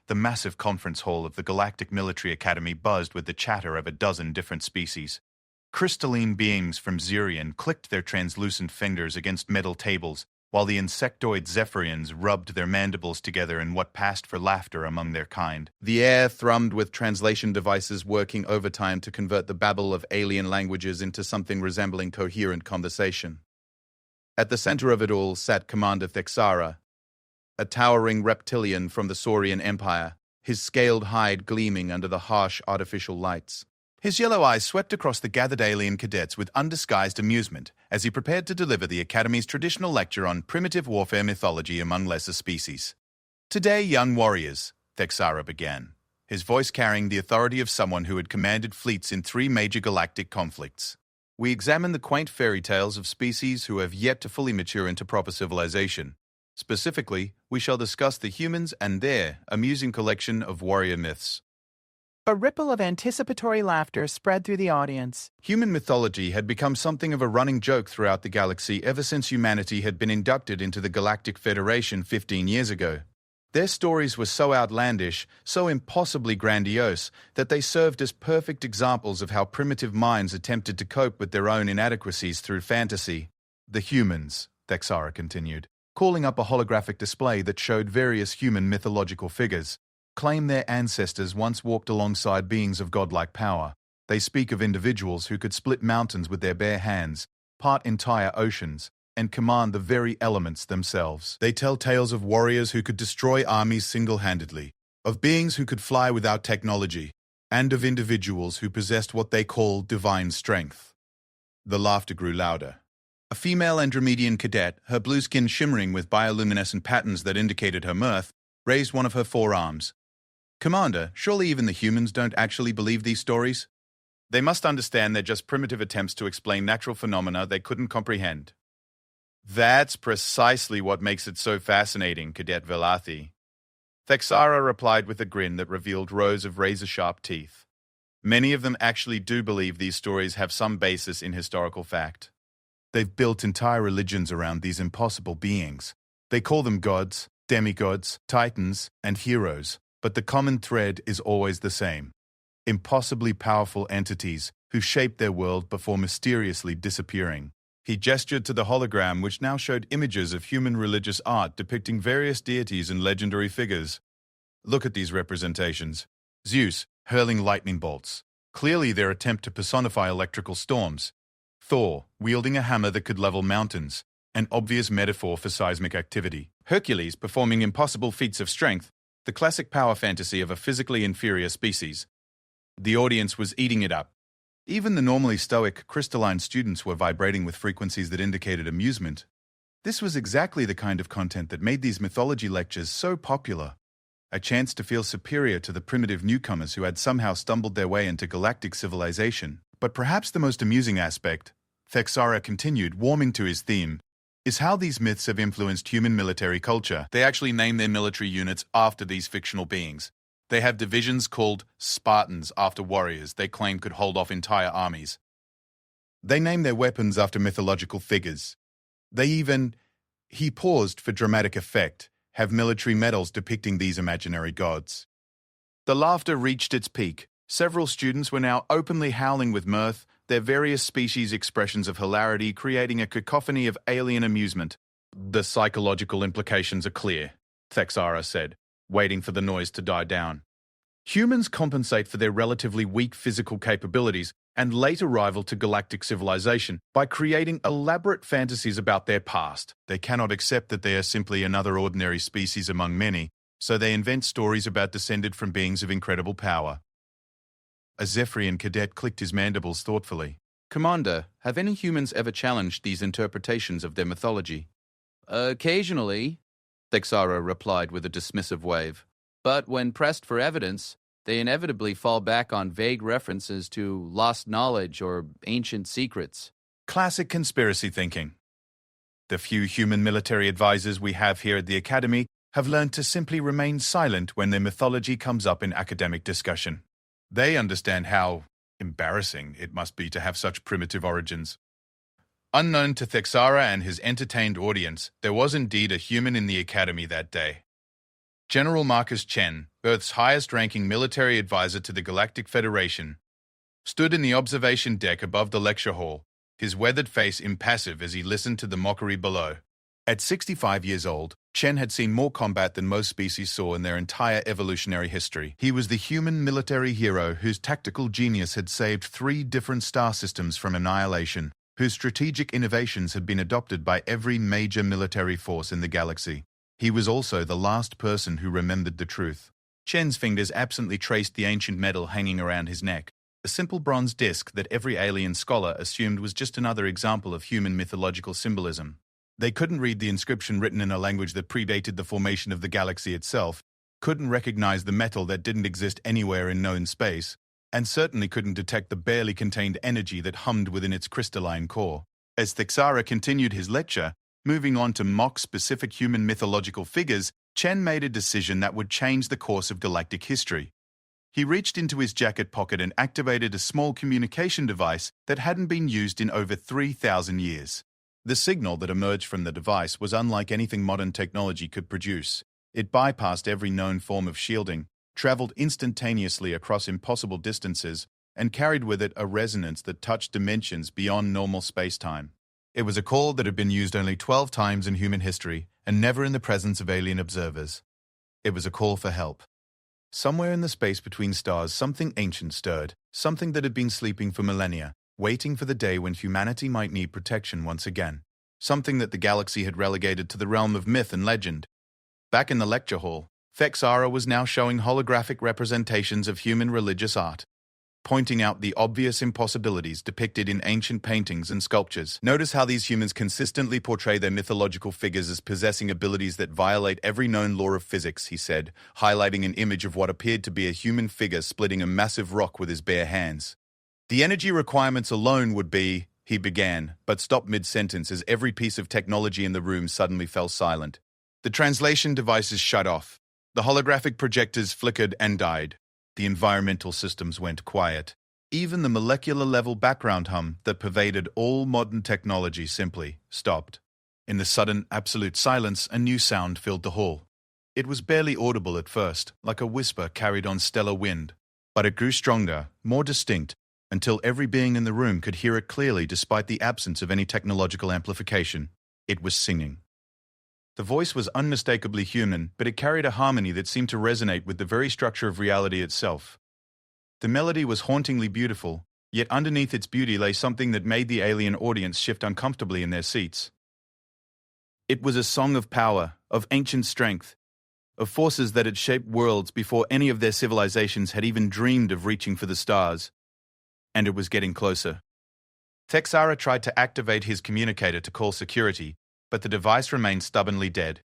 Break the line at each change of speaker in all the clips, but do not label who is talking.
The massive conference hall of the Galactic Military Academy buzzed with the chatter of a dozen different species. Crystalline beings from Xerion clicked their translucent fingers against metal tables, while the insectoid Zephyrians rubbed their mandibles together in what passed for laughter among their kind. The air thrummed with translation devices working overtime to convert the babble of alien languages into something resembling coherent conversation. At the center of it all sat Commander Thexara, a towering reptilian from the Saurian Empire, his scaled hide gleaming under the harsh artificial lights. His yellow eyes swept across the gathered alien cadets with undisguised amusement as he prepared to deliver the Academy's traditional lecture on primitive warfare mythology among lesser species. "Today, young warriors," Thexara began, his voice carrying the authority of someone who had commanded fleets in 3 major galactic conflicts. "We examine the quaint fairy tales of species who have yet to fully mature into proper civilization. Specifically, we shall discuss the humans and their amusing collection of warrior myths."
A ripple of anticipatory laughter spread through the audience.
Human mythology had become something of a running joke throughout the galaxy ever since humanity had been inducted into the Galactic Federation 15 years ago. Their stories were so outlandish, so impossibly grandiose, that they served as perfect examples of how primitive minds attempted to cope with their own inadequacies through fantasy. "The humans," Thexara continued, calling up a holographic display that showed various human mythological figures, claim their ancestors once walked alongside beings of godlike power. They speak of individuals who could split mountains with their bare hands, part entire oceans, and command the very elements themselves. They tell tales of warriors who could destroy armies single-handedly, of beings who could fly without technology, and of individuals who possessed what they call divine strength. The laughter grew louder. A female Andromedian cadet, her blue skin shimmering with bioluminescent patterns that indicated her mirth, raised one of her forearms. "Commander, surely even the humans don't actually believe these stories? They must understand they're just primitive attempts to explain natural phenomena they couldn't comprehend." "That's precisely what makes it so fascinating, Cadet Velathi," Thexara replied with a grin that revealed rows of razor-sharp teeth. "Many of them actually do believe these stories have some basis in historical fact. They've built entire religions around these impossible beings. They call them gods, demigods, titans, and heroes. But the common thread is always the same: impossibly powerful entities who shaped their world before mysteriously disappearing." He gestured to the hologram, which now showed images of human religious art depicting various deities and legendary figures. "Look at these representations. Zeus, hurling lightning bolts, clearly their attempt to personify electrical storms. Thor, wielding a hammer that could level mountains, an obvious metaphor for seismic activity. Hercules, performing impossible feats of strength, the classic power fantasy of a physically inferior species." The audience was eating it up. Even the normally stoic, crystalline students were vibrating with frequencies that indicated amusement. This was exactly the kind of content that made these mythology lectures so popular. A chance to feel superior to the primitive newcomers who had somehow stumbled their way into galactic civilization. But perhaps the most amusing aspect, Thexara continued, warming to his theme, is how these myths have influenced human military culture. They actually name their military units after these fictional beings. They have divisions called Spartans after warriors they claim could hold off entire armies. They name their weapons after mythological figures. They even, he paused for dramatic effect, have military medals depicting these imaginary gods. The laughter reached its peak. Several students were now openly howling with mirth, their various species expressions of hilarity creating a cacophony of alien amusement. "The psychological implications are clear," Thexara said, waiting for the noise to die down. "Humans compensate for their relatively weak physical capabilities and late arrival to galactic civilization by creating elaborate fantasies about their past. They cannot accept that they are simply another ordinary species among many, so they invent stories about descended from beings of incredible power." A Zephyrian cadet clicked his mandibles thoughtfully. "Commander, have any humans ever challenged these interpretations of their mythology?"
"Occasionally," Thexara replied with a dismissive wave. "But when pressed for evidence, they inevitably fall back on vague references to lost knowledge or ancient secrets."
Classic conspiracy thinking. The few human military advisors we have here at the Academy have learned to simply remain silent when their mythology comes up in academic discussion. They understand how embarrassing it must be to have such primitive origins. Unknown to Thexara and his entertained audience, there was indeed a human in the Academy that day. General Marcus Chen, Earth's highest-ranking military advisor to the Galactic Federation, stood in the observation deck above the lecture hall, his weathered face impassive as he listened to the mockery below. At 65 years old, Chen had seen more combat than most species saw in their entire evolutionary history. He was the human military hero whose tactical genius had saved 3 different star systems from annihilation, whose strategic innovations had been adopted by every major military force in the galaxy. He was also the last person who remembered the truth. Chen's fingers absently traced the ancient metal hanging around his neck, a simple bronze disc that every alien scholar assumed was just another example of human mythological symbolism. They couldn't read the inscription written in a language that predated the formation of the galaxy itself, couldn't recognize the metal that didn't exist anywhere in known space, and certainly couldn't detect the barely contained energy that hummed within its crystalline core. As Thexara continued his lecture, moving on to mock specific human mythological figures, Chen made a decision that would change the course of galactic history. He reached into his jacket pocket and activated a small communication device that hadn't been used in over 3,000 years. The signal that emerged from the device was unlike anything modern technology could produce. It bypassed every known form of shielding, traveled instantaneously across impossible distances, and carried with it a resonance that touched dimensions beyond normal space-time. It was a call that had been used only 12 times in human history and never in the presence of alien observers. It was a call for help. Somewhere in the space between stars, something ancient stirred, something that had been sleeping for millennia, waiting for the day when humanity might need protection once again. Something that the galaxy had relegated to the realm of myth and legend. Back in the lecture hall, Thexara was now showing holographic representations of human religious art, pointing out the obvious impossibilities depicted in ancient paintings and sculptures. Notice how these humans consistently portray their mythological figures as possessing abilities that violate every known law of physics, he said, highlighting an image of what appeared to be a human figure splitting a massive rock with his bare hands. The energy requirements alone would be, he began, but stopped mid-sentence as every piece of technology in the room suddenly fell silent. The translation devices shut off. The holographic projectors flickered and died. The environmental systems went quiet. Even the molecular-level background hum that pervaded all modern technology simply stopped. In the sudden, absolute silence, a new sound filled the hall. It was barely audible at first, like a whisper carried on stellar wind, but it grew stronger, more distinct, until every being in the room could hear it clearly despite the absence of any technological amplification. It was singing. The voice was unmistakably human, but it carried a harmony that seemed to resonate with the very structure of reality itself. The melody was hauntingly beautiful, yet underneath its beauty lay something that made the alien audience shift uncomfortably in their seats. It was a song of power, of ancient strength, of forces that had shaped worlds before any of their civilizations had even dreamed of reaching for the stars. And it was getting closer. Thexara tried to activate his communicator to call security, but the device remained stubbornly dead.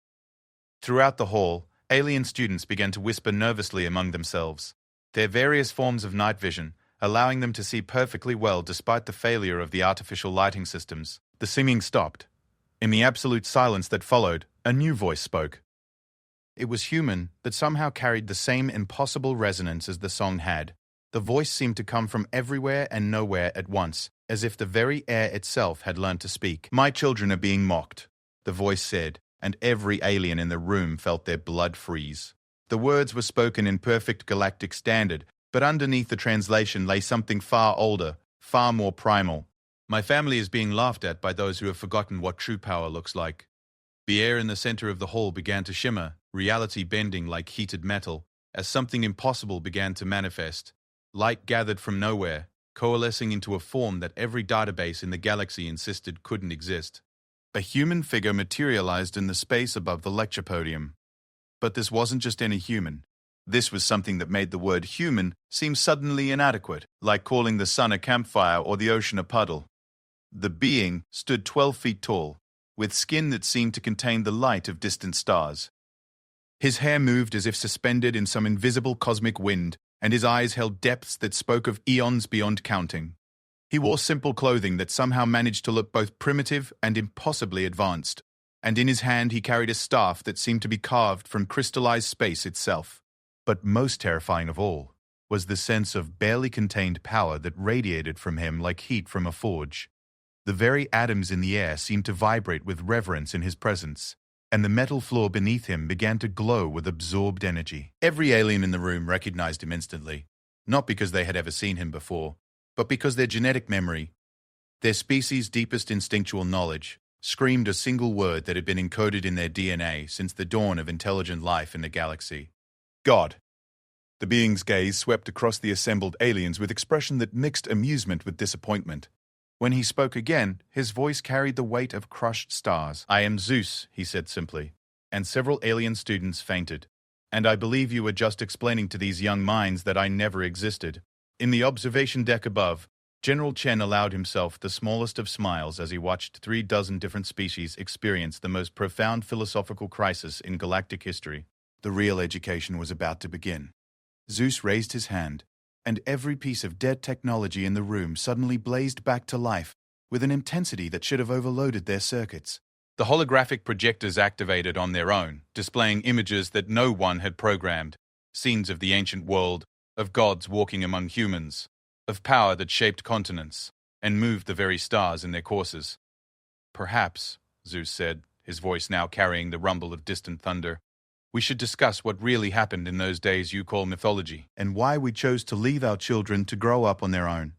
Throughout the hall, alien students began to whisper nervously among themselves, their various forms of night vision, allowing them to see perfectly well despite the failure of the artificial lighting systems. The singing stopped. In the absolute silence that followed, a new voice spoke. It was human, but somehow carried the same impossible resonance as the song had. The voice seemed to come from everywhere and nowhere at once, as if the very air itself had learned to speak. "My children are being mocked," the voice said, and every alien in the room felt their blood freeze. The words were spoken in perfect galactic standard, but underneath the translation lay something far older, far more primal. "My family is being laughed at by those who have forgotten what true power looks like." The air in the center of the hall began to shimmer, reality bending like heated metal, as something impossible began to manifest. Light gathered from nowhere, coalescing into a form that every database in the galaxy insisted couldn't exist. A human figure materialized in the space above the lecture podium. But this wasn't just any human. This was something that made the word human seem suddenly inadequate, like calling the sun a campfire or the ocean a puddle. The being stood 12 feet tall, with skin that seemed to contain the light of distant stars. His hair moved as if suspended in some invisible cosmic wind, and his eyes held depths that spoke of eons beyond counting. He wore simple clothing that somehow managed to look both primitive and impossibly advanced, and in his hand he carried a staff that seemed to be carved from crystallized space itself. But most terrifying of all was the sense of barely contained power that radiated from him like heat from a forge. The very atoms in the air seemed to vibrate with reverence in his presence. and the metal floor beneath him began to glow with absorbed energy. Every alien in the room recognized him instantly, not because they had ever seen him before, but because their genetic memory, their species' deepest instinctual knowledge, screamed a single word that had been encoded in their DNA since the dawn of intelligent life in the galaxy. God. The being's gaze swept across the assembled aliens with expression that mixed amusement with disappointment. When he spoke again, his voice carried the weight of crushed stars. "I am Zeus," he said simply, and several alien students fainted. "And I believe you were just explaining to these young minds that I never existed." In the observation deck above, General Chen allowed himself the smallest of smiles as he watched 36 different species experience the most profound philosophical crisis in galactic history. The real education was about to begin. Zeus raised his hand, and every piece of dead technology in the room suddenly blazed back to life with an intensity that should have overloaded their circuits. The holographic projectors activated on their own, displaying images that no one had programmed, scenes of the ancient world, of gods walking among humans, of power that shaped continents and moved the very stars in their courses. "Perhaps," Zeus said, his voice now carrying the rumble of distant thunder, "we should discuss what really happened in those days you call mythology, and why we chose to leave our children to grow up on their own."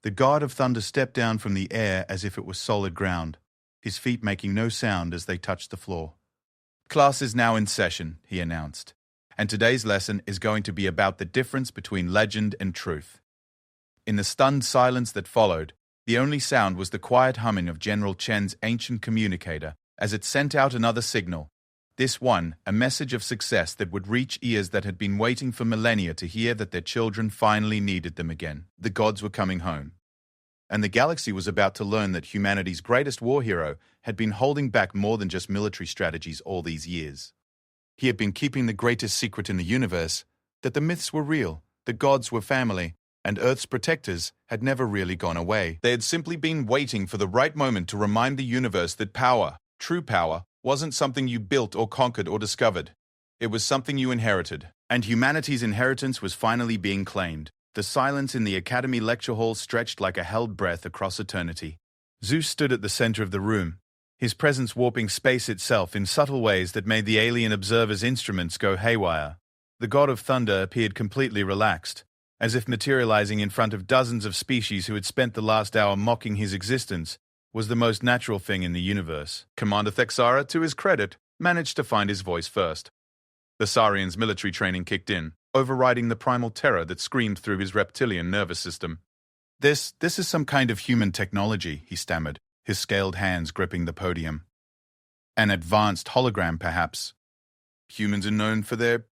The god of thunder stepped down from the air as if it was solid ground, his feet making no sound as they touched the floor. "Class is now in session," he announced, "and today's lesson is going to be about the difference between legend and truth." In the stunned silence that followed, the only sound was the quiet humming of General Chen's ancient communicator as it sent out another signal. This one, a message of success that would reach ears that had been waiting for millennia to hear that their children finally needed them again. The gods were coming home. And the galaxy was about to learn that humanity's greatest war hero had been holding back more than just military strategies all these years. He had been keeping the greatest secret in the universe, that the myths were real, the gods were family, and Earth's protectors had never really gone away. They had simply been waiting for the right moment to remind the universe that power, true power, wasn't something you built or conquered or discovered. It was something you inherited. And humanity's inheritance was finally being claimed. The silence in the Academy lecture hall stretched like a held breath across eternity. Zeus stood at the center of the room, his presence warping space itself in subtle ways that made the alien observers' instruments go haywire. The god of thunder appeared completely relaxed, as if materializing in front of dozens of species who had spent the last hour mocking his existence was the most natural thing in the universe. Commander Thexara, to his credit, managed to find his voice first. The Saurian's military training kicked in, overriding the primal terror that screamed through his reptilian nervous system. This is some kind of human technology," he stammered, his scaled hands gripping the podium. "An advanced hologram, perhaps. Humans are known for their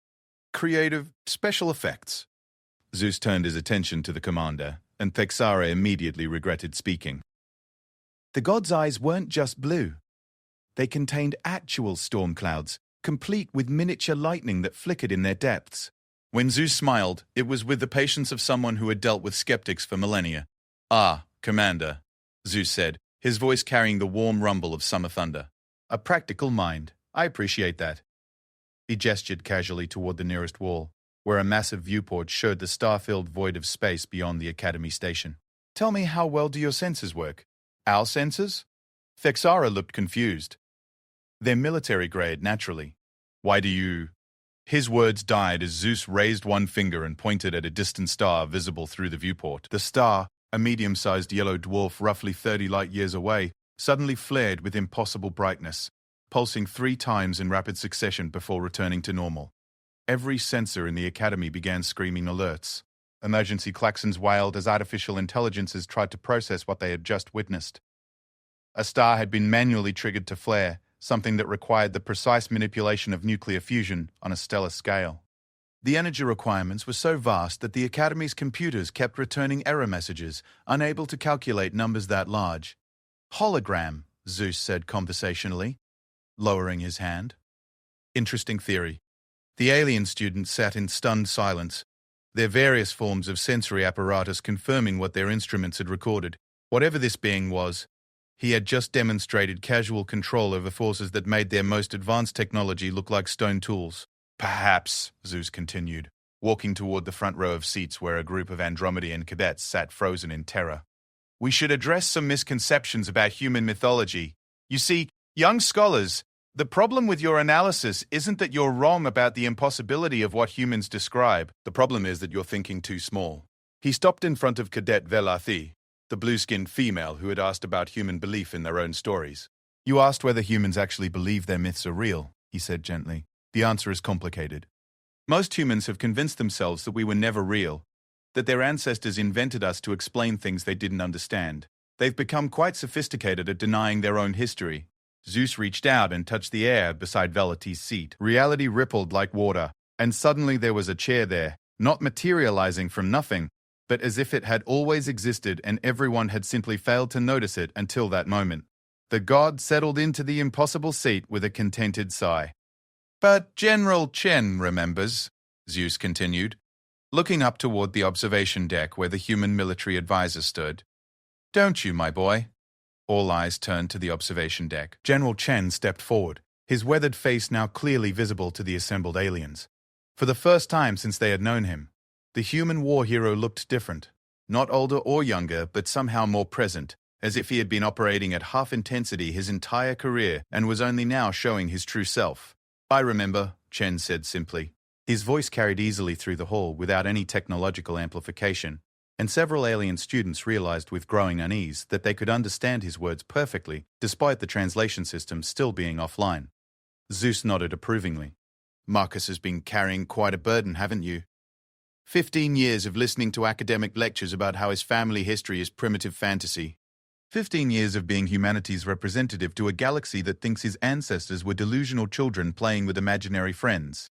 creative special effects." Zeus turned his attention to the commander, and Thexara immediately regretted speaking. "The god's eyes weren't just blue. They contained actual storm clouds, complete with miniature lightning that flickered in their depths." When Zeus smiled, it was with the patience of someone who had dealt with skeptics for millennia. "Ah, Commander," Zeus said, his voice carrying the warm rumble of summer thunder. "A practical mind. I appreciate that." He gestured casually toward the nearest wall, where a massive viewport showed the star-filled void of space beyond the Academy station. "Tell me, how well do your sensors work?" "Our sensors?" Thexara looked confused. "They're military-grade, naturally. Why do you—" His words died as Zeus raised one finger and pointed at a distant star visible through the viewport. The star, a medium-sized yellow dwarf roughly 30 light-years away, suddenly flared with impossible brightness, pulsing 3 times in rapid succession before returning to normal. Every sensor in the Academy began screaming alerts. Emergency klaxons wailed as artificial intelligences tried to process what they had just witnessed. A star had been manually triggered to flare, something that required the precise manipulation of nuclear fusion on a stellar scale. The energy requirements were so vast that the Academy's computers kept returning error messages, unable to calculate numbers that large. "Hologram," Zeus said conversationally, lowering his hand. "Interesting theory." The alien students sat in stunned silence, their various forms of sensory apparatus confirming what their instruments had recorded. Whatever this being was, he had just demonstrated casual control over forces that made their most advanced technology look like stone tools. "Perhaps," Zeus continued, walking toward the front row of seats where a group of Andromedan cadets sat frozen in terror, "we should address some misconceptions about human mythology. You see, young scholars, The problem with your analysis isn't that you're wrong about the impossibility of what humans describe. The problem is that you're thinking too small. He stopped in front of Cadet Velathi, the blue-skinned female who had asked about human belief in their own stories. You asked whether humans actually believe their myths are real, he said gently. The answer is complicated. Most humans have convinced themselves that we were never real, that their ancestors invented us to explain things they didn't understand. They've become quite sophisticated at denying their own history. Zeus reached out and touched the air beside Velati's seat. Reality rippled like water, and suddenly there was a chair there, not materializing from nothing, but as if it had always existed and everyone had simply failed to notice it until that moment. The god settled into the impossible seat with a contented sigh. But General Chen remembers, Zeus continued, looking up toward the observation deck where the human military advisor stood. Don't you, my boy? All eyes turned to the observation deck. General Chen stepped forward, his weathered face now clearly visible to the assembled aliens. For the first time since they had known him, the human war hero looked different. Not older or younger, but somehow more present, as if he had been operating at half intensity his entire career and was only now showing his true self. I remember, Chen said simply. His voice carried easily through the hall without any technological amplification, and several alien students realized with growing unease that they could understand his words perfectly, despite the translation system still being offline. Zeus nodded approvingly. Marcus has been carrying quite a burden, haven't you? 15 years of listening to academic lectures about how his family history is primitive fantasy. 15 years of being humanity's representative to a galaxy that thinks his ancestors were delusional children playing with imaginary friends.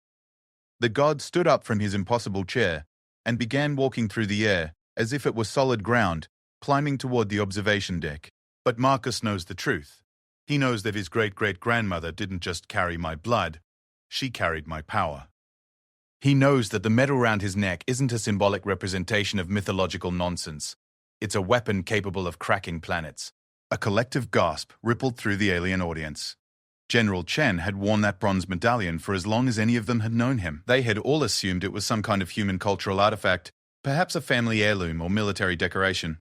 The god stood up from his impossible chair and began walking through the air, as if it were solid ground, climbing toward the observation deck. But Marcus knows the truth. He knows that his great-great-grandmother didn't just carry my blood, she carried my power. He knows that the metal around his neck isn't a symbolic representation of mythological nonsense. It's a weapon capable of cracking planets. A collective gasp rippled through the alien audience. General Chen had worn that bronze medallion for as long as any of them had known him. They had all assumed it was some kind of human cultural artifact, perhaps a family heirloom or military decoration.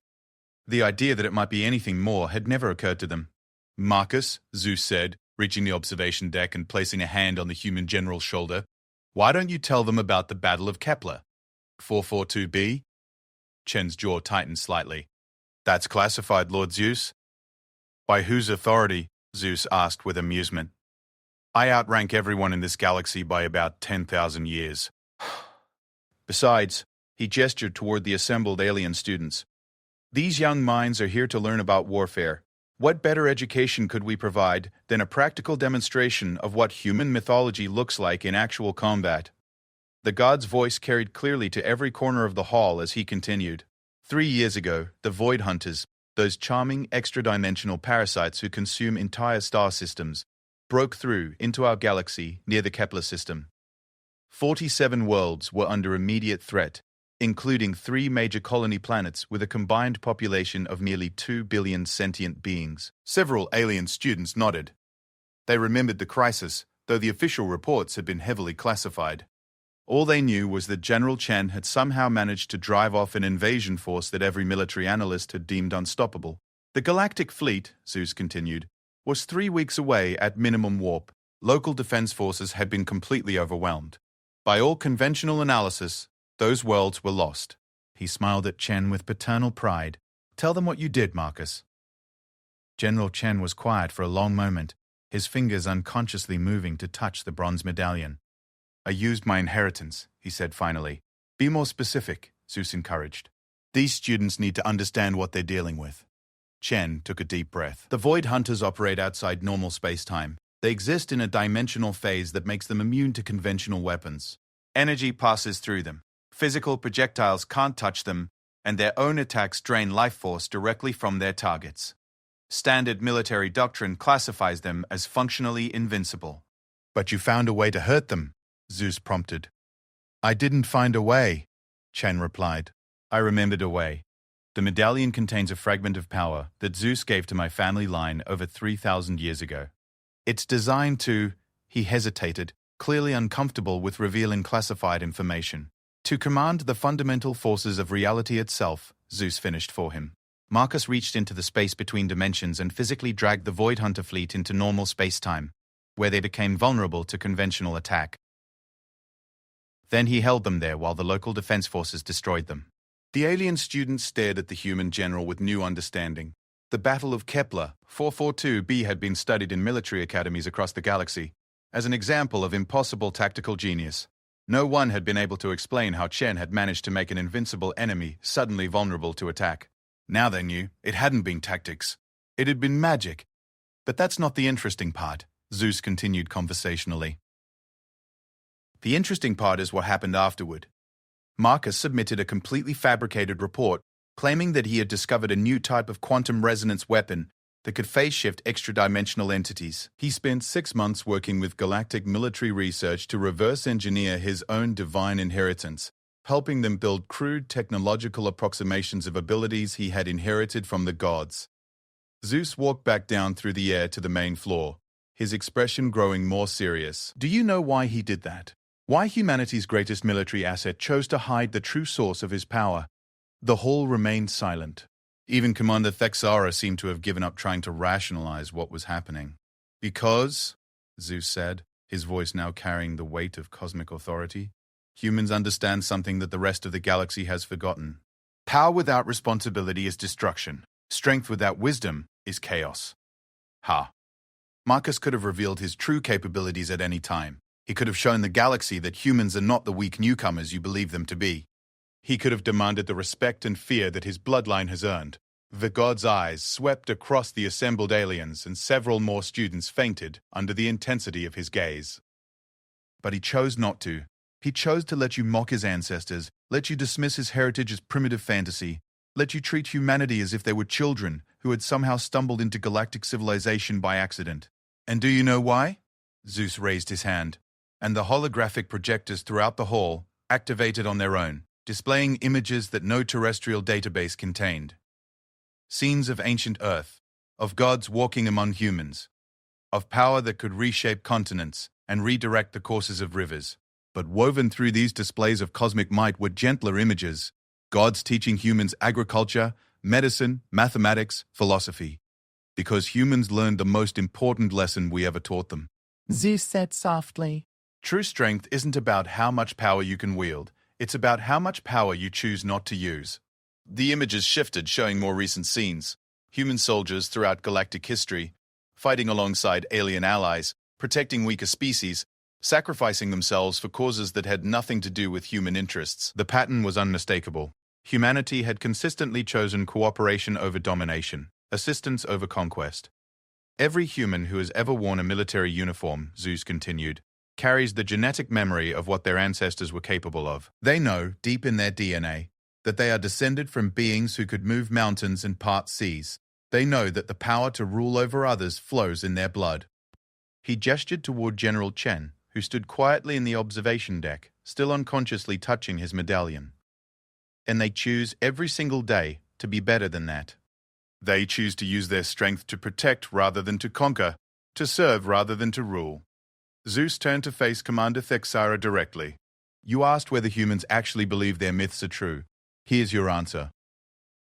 The idea that it might be anything more had never occurred to them. Marcus, Zeus said, reaching the observation deck and placing a hand on the human general's shoulder, why don't you tell them about the Battle of Kepler? 442b? Chen's jaw tightened slightly. That's classified, Lord Zeus. By whose authority? Zeus asked with amusement. I outrank everyone in this galaxy by about 10,000 years. Besides, he gestured toward the assembled alien students. These young minds are here to learn about warfare. What better education could we provide than a practical demonstration of what human mythology looks like in actual combat? The god's voice carried clearly to every corner of the hall as he continued. 3 years ago, the Void Hunters, those charming extra-dimensional parasites who consume entire star systems, broke through into our galaxy near the Kepler system. 47 worlds were under immediate threat, including 3 major colony planets with a combined population of nearly 2 billion sentient beings. Several alien students nodded. They remembered the crisis, though the official reports had been heavily classified. All they knew was that General Chen had somehow managed to drive off an invasion force that every military analyst had deemed unstoppable. The Galactic Fleet, Zeus continued, was 3 weeks away at minimum warp. Local defense forces had been completely overwhelmed. By all conventional analysis, those worlds were lost. He smiled at Chen with paternal pride. Tell them what you did, Marcus. General Chen was quiet for a long moment, his fingers unconsciously moving to touch the bronze medallion. I used my inheritance, he said finally. Be more specific, Zeus encouraged. These students need to understand what they're dealing with. Chen took a deep breath. The Void Hunters operate outside normal space-time. They exist in a dimensional phase that makes them immune to conventional weapons. Energy passes through them. Physical projectiles can't touch them, and their own attacks drain life force directly from their targets. Standard military doctrine classifies them as functionally invincible. But you found a way to hurt them, Zeus prompted. I didn't find a way, Chen replied. I remembered a way. The medallion contains a fragment of power that Zeus gave to my family line over 3,000 years ago. It's designed to, he hesitated, clearly uncomfortable with revealing classified information. To command the fundamental forces of reality itself, Zeus finished for him. Marcus reached into the space between dimensions and physically dragged the Void Hunter fleet into normal space-time. where they became vulnerable to conventional attack. Then he held them there while the local defense forces destroyed them. The alien students stared at the human general with new understanding. The Battle of Kepler 442b had been studied in military academies across the galaxy as an example of impossible tactical genius. No one had been able to explain how Chen had managed to make an invincible enemy suddenly vulnerable to attack. Now they knew it hadn't been tactics. It had been magic. But that's not the interesting part, Zeus continued conversationally. The interesting part is what happened afterward. Marcus submitted a completely fabricated report claiming that he had discovered a new type of quantum resonance weapon that could phase-shift extra-dimensional entities. He spent 6 months working with galactic military research to reverse-engineer his own divine inheritance, helping them build crude technological approximations of abilities he had inherited from the gods. Zeus walked back down through the air to the main floor, his expression growing more serious. Do you know why he did that? Why humanity's greatest military asset chose to hide the true source of his power? The hall remained silent. Even Commander Thexara seemed to have given up trying to rationalize what was happening. Because, Zeus said, his voice now carrying the weight of cosmic authority, humans understand something that the rest of the galaxy has forgotten. Power without responsibility is destruction. Strength without wisdom is chaos. Ha. Marcus could have revealed his true capabilities at any time. He could have shown the galaxy that humans are not the weak newcomers you believe them to be. He could have demanded the respect and fear that his bloodline has earned. The god's eyes swept across the assembled aliens, and several more students fainted under the intensity of his gaze. But he chose not to. He chose to let you mock his ancestors, let you dismiss his heritage as primitive fantasy, let you treat humanity as if they were children who had somehow stumbled into galactic civilization by accident. And do you know why? Zeus raised his hand, and the holographic projectors throughout the hall activated on their own, displaying images that no terrestrial database contained. Scenes of ancient Earth, of gods walking among humans, of power that could reshape continents and redirect the courses of rivers. But woven through these displays of cosmic might were gentler images, gods teaching humans agriculture, medicine, mathematics, philosophy. Because humans learned the most important lesson we ever taught them.
Zeus said softly.
True strength isn't about how much power you can wield. It's about how much power you choose not to use. The images shifted, showing more recent scenes. Human soldiers throughout galactic history, fighting alongside alien allies, protecting weaker species, sacrificing themselves for causes that had nothing to do with human interests. The pattern was unmistakable. Humanity had consistently chosen cooperation over domination, assistance over conquest. Every human who has ever worn a military uniform, Zeus continued, carries the genetic memory of what their ancestors were capable of. They know, deep in their DNA, that they are descended from beings who could move mountains and part seas. They know that the power to rule over others flows in their blood. He gestured toward General Chen, who stood quietly in the observation deck, still unconsciously touching his medallion. And they choose every single day to be better than that. They choose to use their strength to protect rather than to conquer, to serve rather than to rule. Zeus turned to face Commander Thexara directly. You asked whether humans actually believe their myths are true. Here's your answer.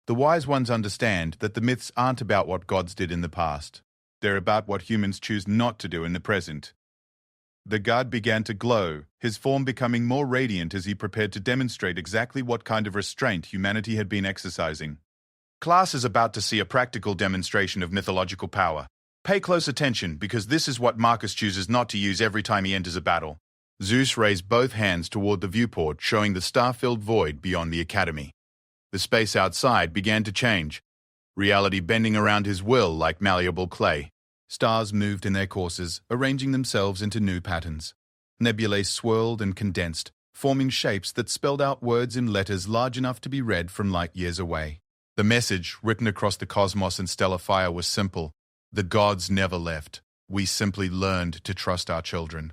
The wise ones understand that the myths aren't about what gods did in the past. They're about what humans choose not to do in the present. The god began to glow, his form becoming more radiant as he prepared to demonstrate exactly what kind of restraint humanity had been exercising. Class is about to see a practical demonstration of mythological power. Pay close attention, because this is what Marcus chooses not to use every time he enters a battle. Zeus raised both hands toward the viewport, showing the star-filled void beyond the academy. The space outside began to change, reality bending around his will like malleable clay. Stars moved in their courses, arranging themselves into new patterns. Nebulae swirled and condensed, forming shapes that spelled out words in letters large enough to be read from light years away. The message, written across the cosmos in stellar fire, was simple. The gods never left. We simply learned to trust our children.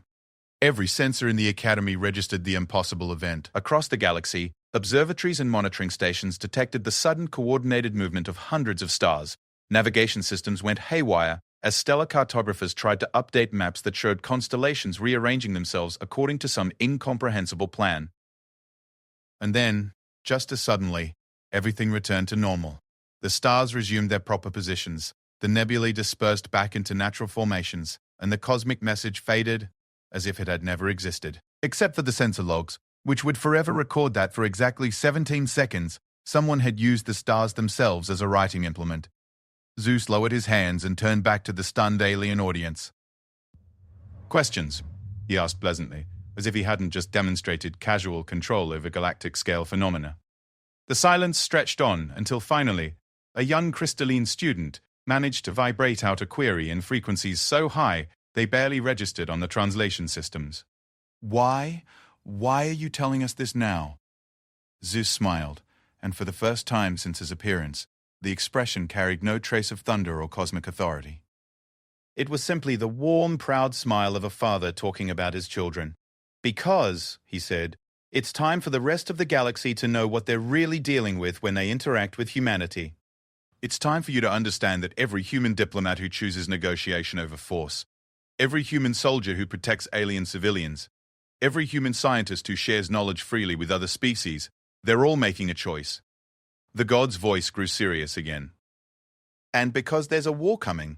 Every sensor in the academy registered the impossible event. Across the galaxy, observatories and monitoring stations detected the sudden coordinated movement of hundreds of stars. Navigation systems went haywire as stellar cartographers tried to update maps that showed constellations rearranging themselves according to some incomprehensible plan. And then, just as suddenly, everything returned to normal. The stars resumed their proper positions. The nebulae dispersed back into natural formations. and the cosmic message faded as if it had never existed. Except for the sensor logs, which would forever record that for exactly 17 seconds, someone had used the stars themselves as a writing implement. Zeus lowered his hands and turned back to the stunned alien audience. "Questions?" he asked pleasantly, as if he hadn't just demonstrated casual control over galactic-scale phenomena. The silence stretched on until finally, a young crystalline student managed to vibrate out a query in frequencies so high they barely registered on the translation systems. "Why? Why are you telling us this now?" Zeus smiled, and for the first time since his appearance, the expression carried no trace of thunder or cosmic authority. It was simply the warm, proud smile of a father talking about his children. "Because," he said, "it's time for the rest of the galaxy to know what they're really dealing with when they interact with humanity. It's time for you to understand that every human diplomat who chooses negotiation over force, every human soldier who protects alien civilians, every human scientist who shares knowledge freely with other species, they're all making a choice." The god's voice grew serious again. "And because there's a war coming.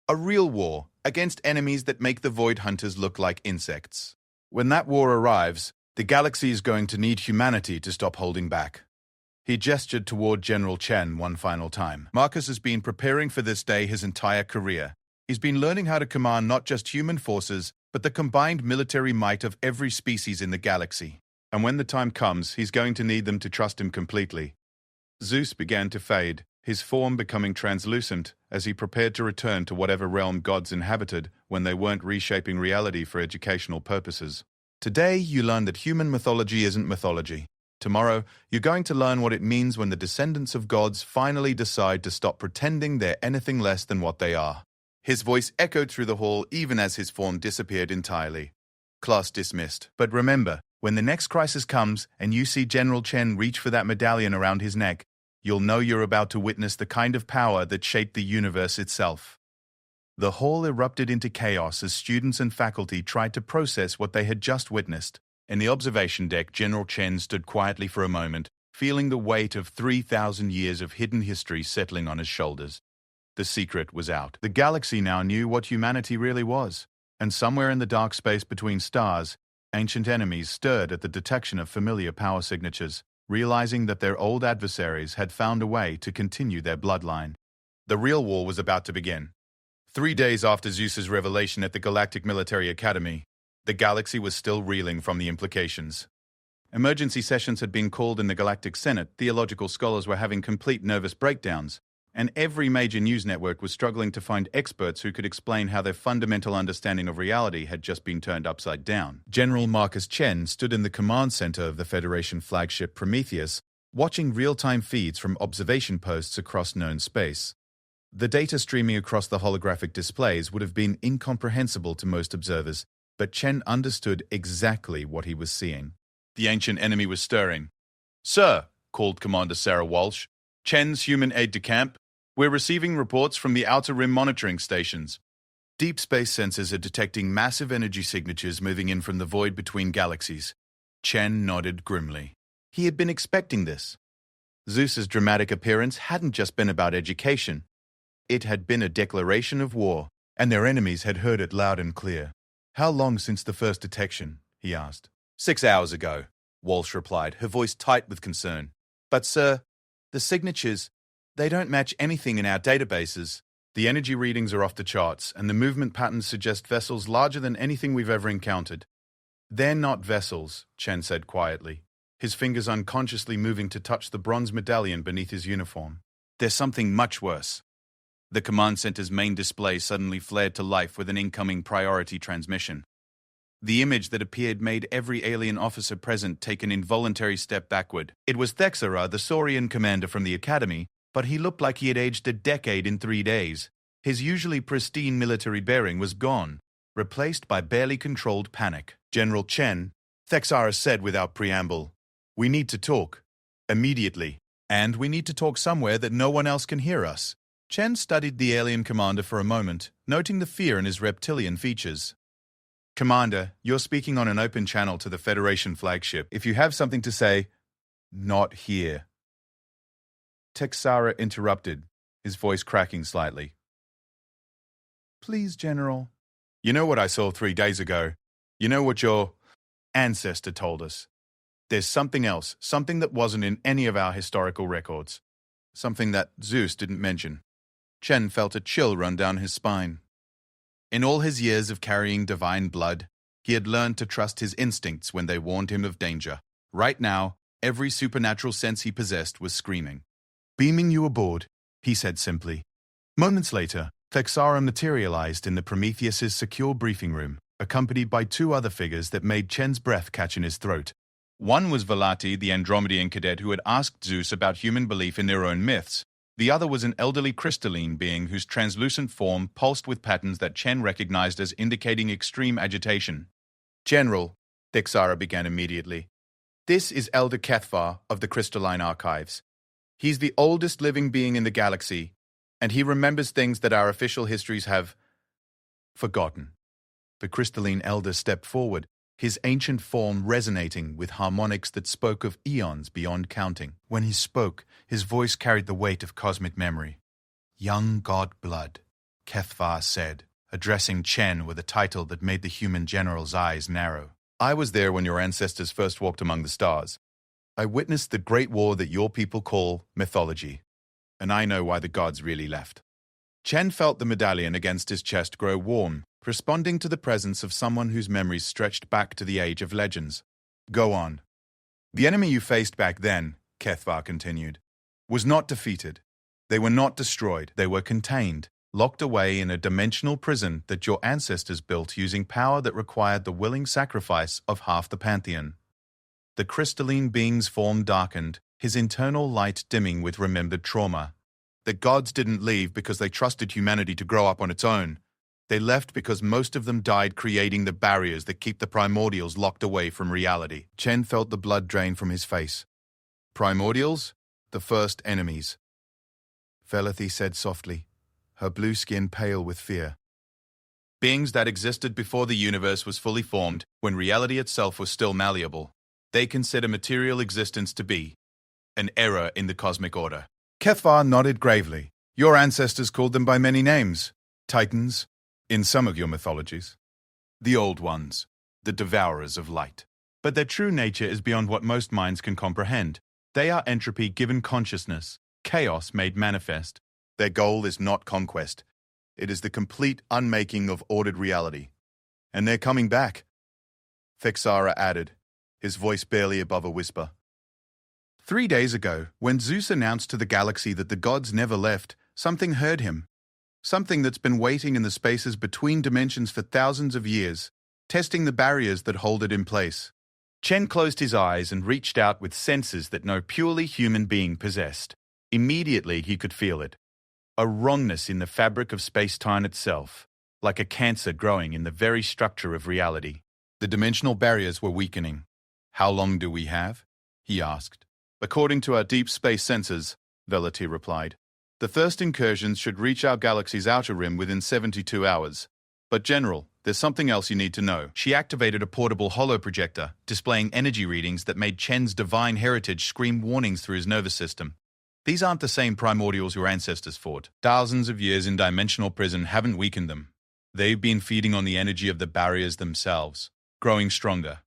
A real war, against enemies that make the Void Hunters look like insects. When that war arrives, the galaxy is going to need humanity to stop holding back." He gestured toward General Chen one final time. "Marcus has been preparing for this day his entire career. He's been learning how to command not just human forces, but the combined military might of every species in the galaxy. And when the time comes, he's going to need them to trust him completely." Zeus began to fade, his form becoming translucent as he prepared to return to whatever realm gods inhabited when they weren't reshaping reality for educational purposes. "Today, you learn that human mythology isn't mythology. Tomorrow, you're going to learn what it means when the descendants of gods finally decide to stop pretending they're anything less than what they are." His voice echoed through the hall even as his form disappeared entirely. Class dismissed. But remember, when the next crisis comes and you see General Chen reach for that medallion around his neck, you'll know you're about to witness the kind of power that shaped the universe itself. The hall erupted into chaos as students and faculty tried to process what they had just witnessed. In the observation deck, General Chen stood quietly for a moment, feeling the weight of 3,000 years of hidden history settling on his shoulders. The secret was out. The galaxy now knew what humanity really was, and somewhere in the dark space between stars, ancient enemies stirred at the detection of familiar power signatures, realizing that their old adversaries had found a way to continue their bloodline. The real war was about to begin. 3 days after Zeus's revelation at the Galactic Military Academy, the galaxy was still reeling from the implications. Emergency sessions had been called in the Galactic Senate, theological scholars were having complete nervous breakdowns, and every major news network was struggling to find experts who could explain how their fundamental understanding of reality had just been turned upside down. General Marcus Chen stood in the command center of the Federation flagship Prometheus, watching real-time feeds from observation posts across known space. The data streaming across the holographic displays would have been incomprehensible to most observers, but Chen understood exactly what he was seeing. The ancient enemy was stirring. "Sir," called Commander Sarah Walsh, "Chen's human aide-de-camp, we're receiving reports from the Outer Rim monitoring stations. Deep space sensors are detecting massive energy signatures moving in from the void between galaxies." Chen nodded grimly. He had been expecting this. Zeus's dramatic appearance hadn't just been about education. It had been a declaration of war, and their enemies had heard it loud and clear. "How long since the first detection?" he asked. 6 hours ago, Walsh replied, her voice tight with concern. "But sir, the signatures, they don't match anything in our databases. The energy readings are off the charts, and the movement patterns suggest vessels larger than anything we've ever encountered." "They're not vessels," Chen said quietly, his fingers unconsciously moving to touch the bronze medallion beneath his uniform. "There's something much worse." The command center's main display suddenly flared to life with an incoming priority transmission. The image that appeared made every alien officer present take an involuntary step backward. It was Thexara, the Saurian commander from the Academy, but he looked like he had aged a decade in 3 days. His usually pristine military bearing was gone, replaced by barely controlled panic. "General Chen," Thexara said without preamble, "we need to talk. Immediately. And we need to talk somewhere that no one else can hear us." Chen studied the alien commander for a moment, noting the fear in his reptilian features. "Commander, you're speaking on an open channel to the Federation flagship. If you have something to say, not here." Texara interrupted, his voice cracking slightly. "Please, General, You know what I saw 3 days ago? You know what your ancestor told us? There's something else, something that wasn't in any of our historical records. Something that Zeus didn't mention. Chen felt a chill run down his spine. In all his years of carrying divine blood, he had learned to trust his instincts when they warned him of danger. Right now, every supernatural sense he possessed was screaming. "Beaming you aboard," he said simply. Moments later, Thexara materialized in the Prometheus's secure briefing room, accompanied by two other figures that made Chen's breath catch in his throat. One was Velati, the Andromedian cadet who had asked Zeus about human belief in their own myths. The other was an elderly crystalline being whose translucent form pulsed with patterns that Chen recognized as indicating extreme agitation. "General," Thexara began immediately, "this is Elder Kethvar of the Crystalline Archives. He's the oldest living being in the galaxy, and he remembers things that our official histories have forgotten." The crystalline elder stepped forward, his ancient form resonating with harmonics that spoke of eons beyond counting. When he spoke, his voice carried the weight of cosmic memory. "Young god blood," Kethvar said, addressing Chen with a title that made the human general's eyes narrow. "I was there when your ancestors first walked among the stars. I witnessed the great war that your people call mythology, and I know why the gods really left." Chen felt the medallion against his chest grow warm, responding to the presence of someone whose memories stretched back to the age of legends. "Go on." "The enemy you faced back then," Kethvar continued, "was not defeated. They were not destroyed. They were contained, locked away in a dimensional prison that your ancestors built using power that required the willing sacrifice of half the pantheon." The crystalline being's form darkened, his internal light dimming with remembered trauma. The gods didn't leave because they trusted humanity to grow up on its own. They left because most of them died creating the barriers that keep the primordials locked away from reality. Chen felt the blood drain from his face. "Primordials? The first enemies," Velathi said softly, her blue skin pale with fear. "Beings that existed before the universe was fully formed, when reality itself was still malleable. They consider material existence to be an error in the cosmic order." Kethvar nodded gravely. "Your ancestors called them by many names. Titans, in some of your mythologies. The old ones, the devourers of light. But their true nature is beyond what most minds can comprehend. They are entropy given consciousness, chaos made manifest. Their goal is not conquest. It is the complete unmaking of ordered reality. And they're coming back," Thexara added, his voice barely above a whisper. 3 days ago, when Zeus announced to the galaxy that the gods never left, something heard him. Something that's been waiting in the spaces between dimensions for thousands of years, testing the barriers that hold it in place. Chen closed his eyes and reached out with senses that no purely human being possessed. Immediately he could feel it. A wrongness in the fabric of space-time itself, like a cancer growing in the very structure of reality. The dimensional barriers were weakening. "How long do we have?" he asked. "According to our deep space sensors," Velati replied, "the first incursions should reach our galaxy's outer rim within 72 hours. But General, there's something else you need to know." She activated a portable holoprojector, displaying energy readings that made Chen's divine heritage scream warnings through his nervous system. "These aren't the same primordials your ancestors fought. Thousands of years in dimensional prison haven't weakened them. They've been feeding on the energy of the barriers themselves, growing stronger."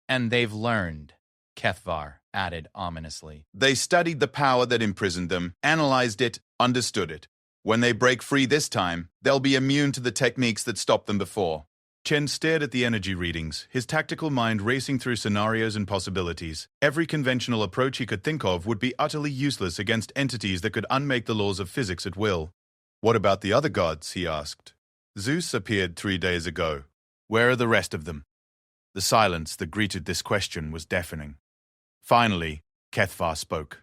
"And they've learned," Kethvar added ominously.
"They studied the power that imprisoned them, analyzed it, understood it. When they break free this time, they'll be immune to the techniques that stopped them before." Chen stared at the energy readings, his tactical mind racing through scenarios and possibilities. Every conventional approach he could think of would be utterly useless against entities that could unmake the laws of physics at will. "What about the other gods?" he asked. "Zeus appeared 3 days ago. Where are the rest of them?" The silence that greeted this question was deafening. Finally, Kethvar spoke.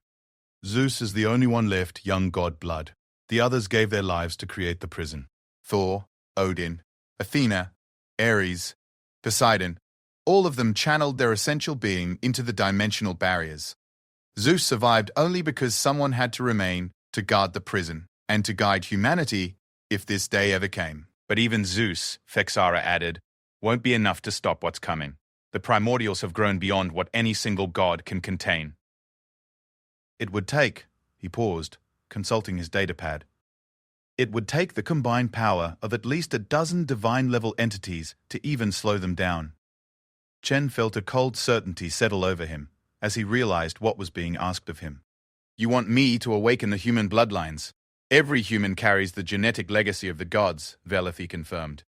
"Zeus is the only one left, young god blood. The others gave their lives to create the prison. Thor, Odin, Athena, Ares, Poseidon, all of them channeled their essential being into the dimensional barriers. Zeus survived only because someone had to remain to guard the prison, and to guide humanity if this day ever came. But even Zeus," Thexara added, "won't be enough to stop what's coming. The primordials have grown beyond what any single god can contain." "It would take," he paused, consulting his datapad. It would take the combined power of at least a dozen divine-level entities to even slow them down. Chen felt a cold certainty settle over him as he realized what was being asked of him. You want me to awaken the human bloodlines? Every human carries the genetic legacy of the gods, Velethi confirmed.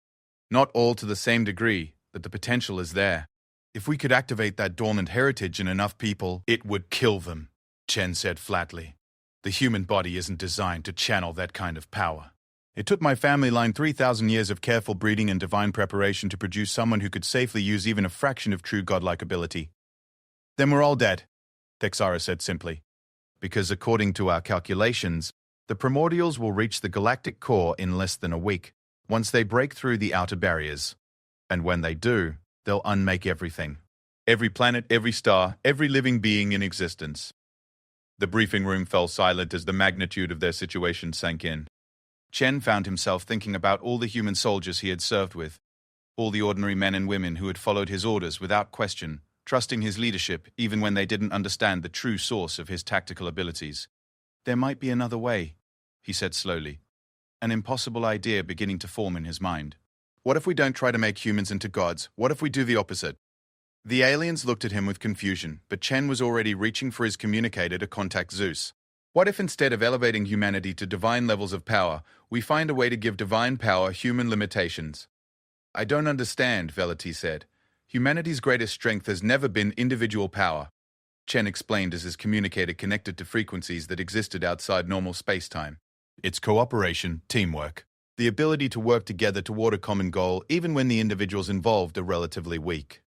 Not all to the same degree, but the potential is there. If we could activate that dormant heritage in enough people, it would kill them, Chen said flatly. The human body isn't designed to channel that kind of power. It took my family line 3,000 years of careful breeding and divine preparation to produce someone who could safely use even a fraction of true godlike ability. Then we're all dead, Texara said simply. Because according to our calculations, the primordials will reach the galactic core in less than a week, once they break through the outer barriers. And when they do, they'll unmake everything. Every planet, every star, every living being in existence. The briefing room fell silent as the magnitude of their situation sank in. Chen found himself thinking about all the human soldiers he had served with, all the ordinary men and women who had followed his orders without question, trusting his leadership even when they didn't understand the true source of his tactical abilities. There might be another way, he said slowly, an impossible idea beginning to form in his mind. What if we don't try to make humans into gods? What if we do the opposite? The aliens looked at him with confusion, but Chen was already reaching for his communicator to contact Zeus. What if instead of elevating humanity to divine levels of power, we find a way to give divine power human limitations? I don't understand, Velethi said. Humanity's greatest strength has never been individual power. Chen explained as his communicator connected to frequencies that existed outside normal space-time. It's cooperation, teamwork. The ability to work together toward a common goal even when the individuals involved are relatively weak.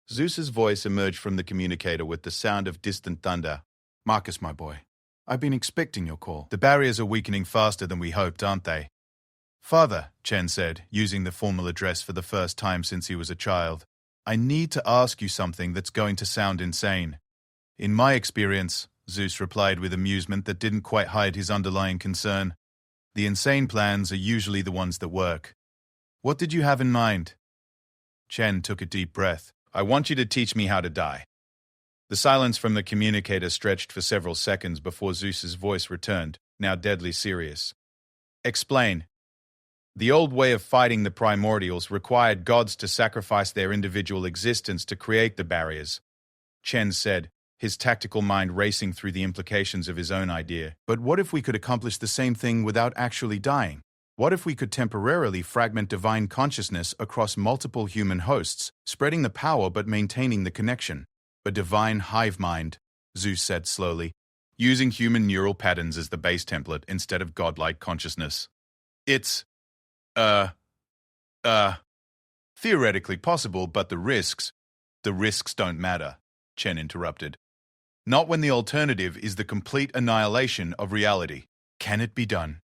Zeus's voice emerged from the communicator with the sound of distant thunder. Marcus, my boy, I've been expecting your call. The barriers are weakening faster than we hoped, aren't they? Father, Chen said, using the formal address for the first time since he was a child, I need to ask you something that's going to sound insane. In my experience, Zeus replied with amusement that didn't quite hide his underlying concern, the insane plans are usually the ones that work. What did you have in mind? Chen took a deep breath. I want you to teach me how to die. The silence from the communicator stretched for several seconds before Zeus's voice returned, now deadly serious. Explain. The old way of fighting the primordials required gods to sacrifice their individual existence to create the barriers, Chen said, his tactical mind racing through the implications of his own idea. But what if we could accomplish the same thing without actually dying? What if we could temporarily fragment divine consciousness across multiple human hosts, spreading the power but maintaining the connection? A divine hive mind, Zeus said slowly, using human neural patterns as the base template instead of godlike consciousness. It's, theoretically possible, but the risks don't matter, Chen interrupted. Not when the alternative is the complete annihilation of reality. Can it be done?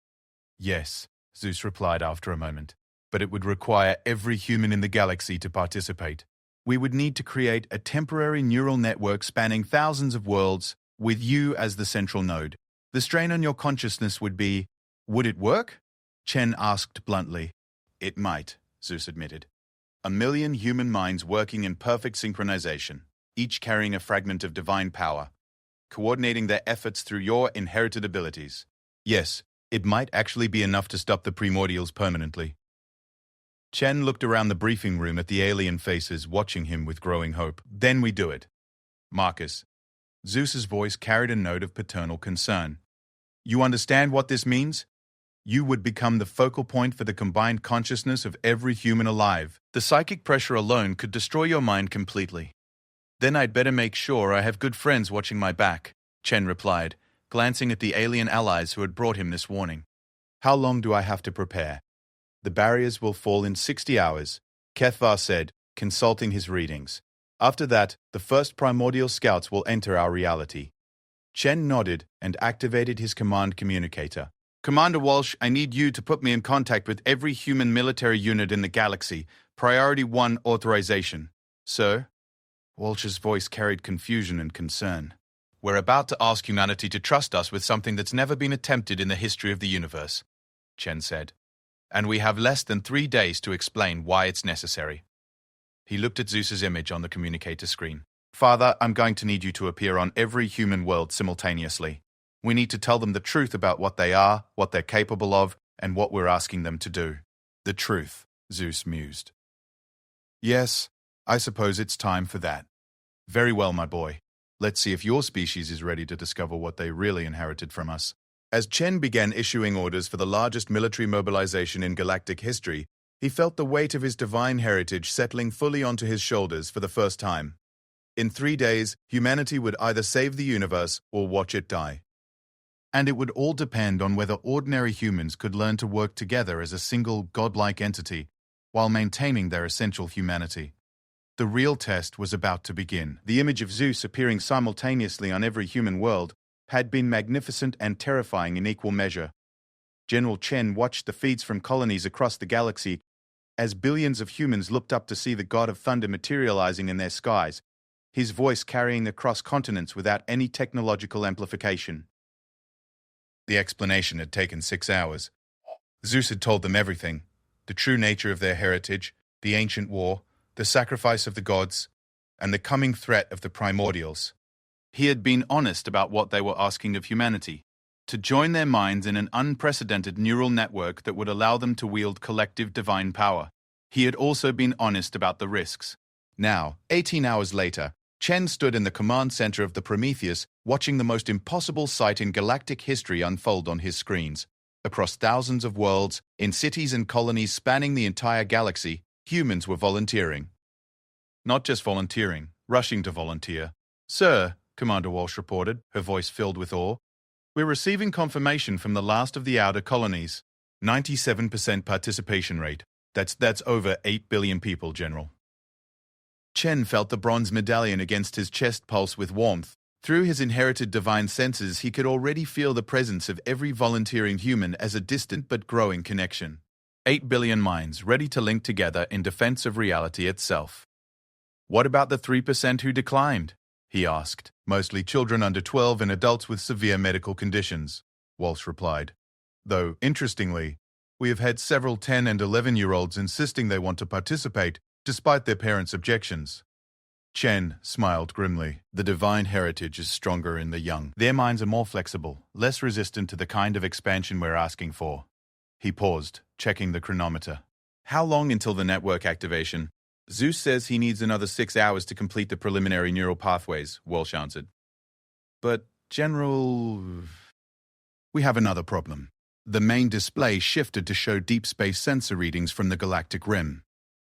Yes, Zeus replied after a moment, but it would require every human in the galaxy to participate. We would need to create a temporary neural network spanning thousands of worlds, with you as the central node. The strain on your consciousness would be, would it work? Chen asked bluntly. It might, Zeus admitted. 1 million human minds working in perfect synchronization, each carrying a fragment of divine power, coordinating their efforts through your inherited abilities. Yes, it might actually be enough to stop the primordials permanently. Chen looked around the briefing room at the alien faces watching him with growing hope. Then we do it. Marcus. Zeus's voice carried a note of paternal concern. You understand what this means? You would become the focal point for the combined consciousness of every human alive. The psychic pressure alone could destroy your mind completely. Then I'd better make sure I have good friends watching my back, Chen replied, glancing at the alien allies who had brought him this warning. How long do I have to prepare? The barriers will fall in 60 hours, Kethvar said, consulting his readings. After that, the first primordial scouts will enter our reality. Chen nodded and activated his command communicator. Commander Walsh, I need you to put me in contact with every human military unit in the galaxy. Priority 1 authorization. Sir? Walsh's voice carried confusion and concern. We're about to ask humanity to trust us with something that's never been attempted in the history of the universe, Chen said. And we have less than 3 days to explain why it's necessary. He looked at Zeus's image on the communicator screen. Father, I'm going to need you to appear on every human world simultaneously. We need to tell them the truth about what they are, what they're capable of, and what we're asking them to do. The truth, Zeus mused. Yes, I suppose it's time for that. Very well, my boy. Let's see if your species is ready to discover what they really inherited from us. As Chen began issuing orders for the largest military mobilization in galactic history, he felt the weight of his divine heritage settling fully onto his shoulders for the first time. In 3 days, humanity would either save the universe or watch it die. And it would all depend on whether ordinary humans could learn to work together as a single godlike entity while maintaining their essential humanity. The real test was about to begin. The image of Zeus appearing simultaneously on every human world had been magnificent and terrifying in equal measure. General Chen watched the feeds from colonies across the galaxy as billions of humans looked up to see the god of thunder materializing in their skies, his voice carrying across continents without any technological amplification. The explanation had taken 6 hours. Zeus had told them everything: the true nature of their heritage, the ancient war, the sacrifice of the gods, and the coming threat of the primordials. He had been honest about what they were asking of humanity: to join their minds in an unprecedented neural network that would allow them to wield collective divine power. He had also been honest about the risks. Now, 18 hours later, Chen stood in the command center of the Prometheus, watching the most impossible sight in galactic history unfold on his screens. Across thousands of worlds, in cities and colonies spanning the entire galaxy, humans were volunteering. Not just volunteering, rushing to volunteer. "Sir," Commander Walsh reported, her voice filled with awe, "we're receiving confirmation from the last of the outer colonies. 97% participation rate. That's over 8 billion people, General." Chen felt the bronze medallion against his chest pulse with warmth. Through his inherited divine senses, he could already feel the presence of every volunteering human as a distant but growing connection. 8 billion minds ready to link together in defense of reality itself. "What about the 3% who declined?" he asked. "Mostly children under 12 and adults with severe medical conditions," Walsh replied. "Though, interestingly, we have had several 10 and 11-year-olds insisting they want to participate, despite their parents' objections." Chen smiled grimly. The divine heritage is stronger in the young. Their minds are more flexible, less resistant to the kind of expansion we're asking for. He paused, checking the chronometer. "How long until the network activation?" "Zeus says he needs another 6 hours to complete the preliminary neural pathways," Walsh answered. "But, General, we have another problem." The main display shifted to show deep space sensor readings from the galactic rim.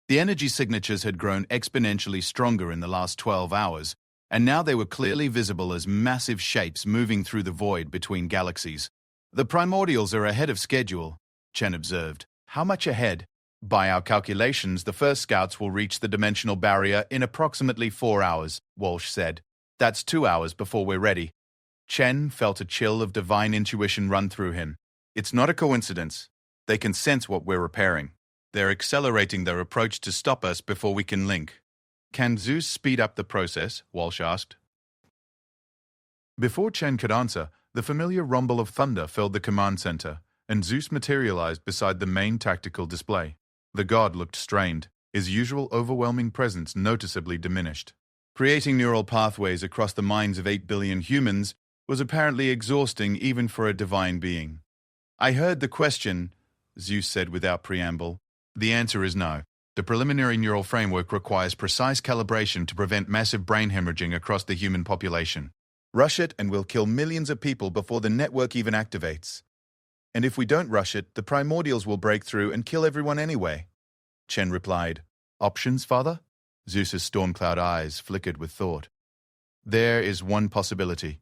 The energy signatures had grown exponentially stronger in the last 12 hours, and now they were clearly visible as massive shapes moving through the void between galaxies. "The primordials are ahead of schedule," Chen observed. "How much ahead?" "By our calculations, the first scouts will reach the dimensional barrier in approximately 4 hours, Walsh said. "That's 2 hours before we're ready." Chen felt a chill of divine intuition run through him. It's not a coincidence. They can sense what we're repairing. They're accelerating their approach to stop us before we can link. "Can Zeus speed up the process?" Walsh asked. Before Chen could answer, the familiar rumble of thunder filled the command center, and Zeus materialized beside the main tactical display. The god looked strained, his usual overwhelming presence noticeably diminished. Creating neural pathways across the minds of 8 billion humans was apparently exhausting even for a divine being. "I heard the question," Zeus said without preamble. "The answer is no. The preliminary neural framework requires precise calibration to prevent massive brain hemorrhaging across the human population. Rush it and we'll kill millions of people before the network even activates. And if we don't rush it, the primordials will break through and kill everyone anyway." Chen replied. "Options, Father?" Zeus's storm-cloud eyes flickered with thought. "There is one possibility.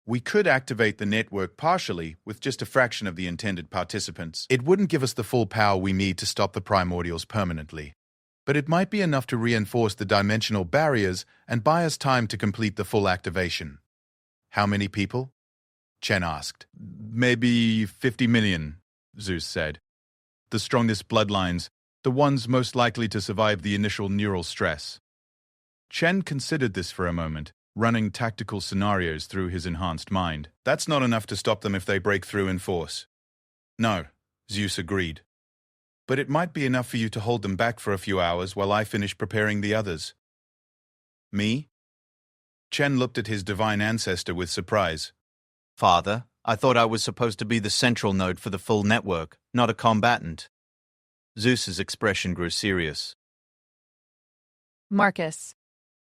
We could activate the network partially with just a fraction of the intended participants. It wouldn't give us the full power we need to stop the primordials permanently. But it might be enough to reinforce the dimensional barriers and buy us time to complete the full activation." "How many people?" Chen asked. "Maybe 50 million, Zeus said. "The strongest bloodlines, the ones most likely to survive the initial neural stress." Chen considered this for a moment, running tactical scenarios through his enhanced mind. "That's not enough to stop them if they break through in force." "No," Zeus agreed. "But it might be enough for you to hold them back for a few hours while I finish preparing the others." "Me?" Chen looked at his divine ancestor with surprise. "Father,
I thought I was supposed to be the central node for the full network, not a combatant. Zeus's expression grew serious.
Marcus,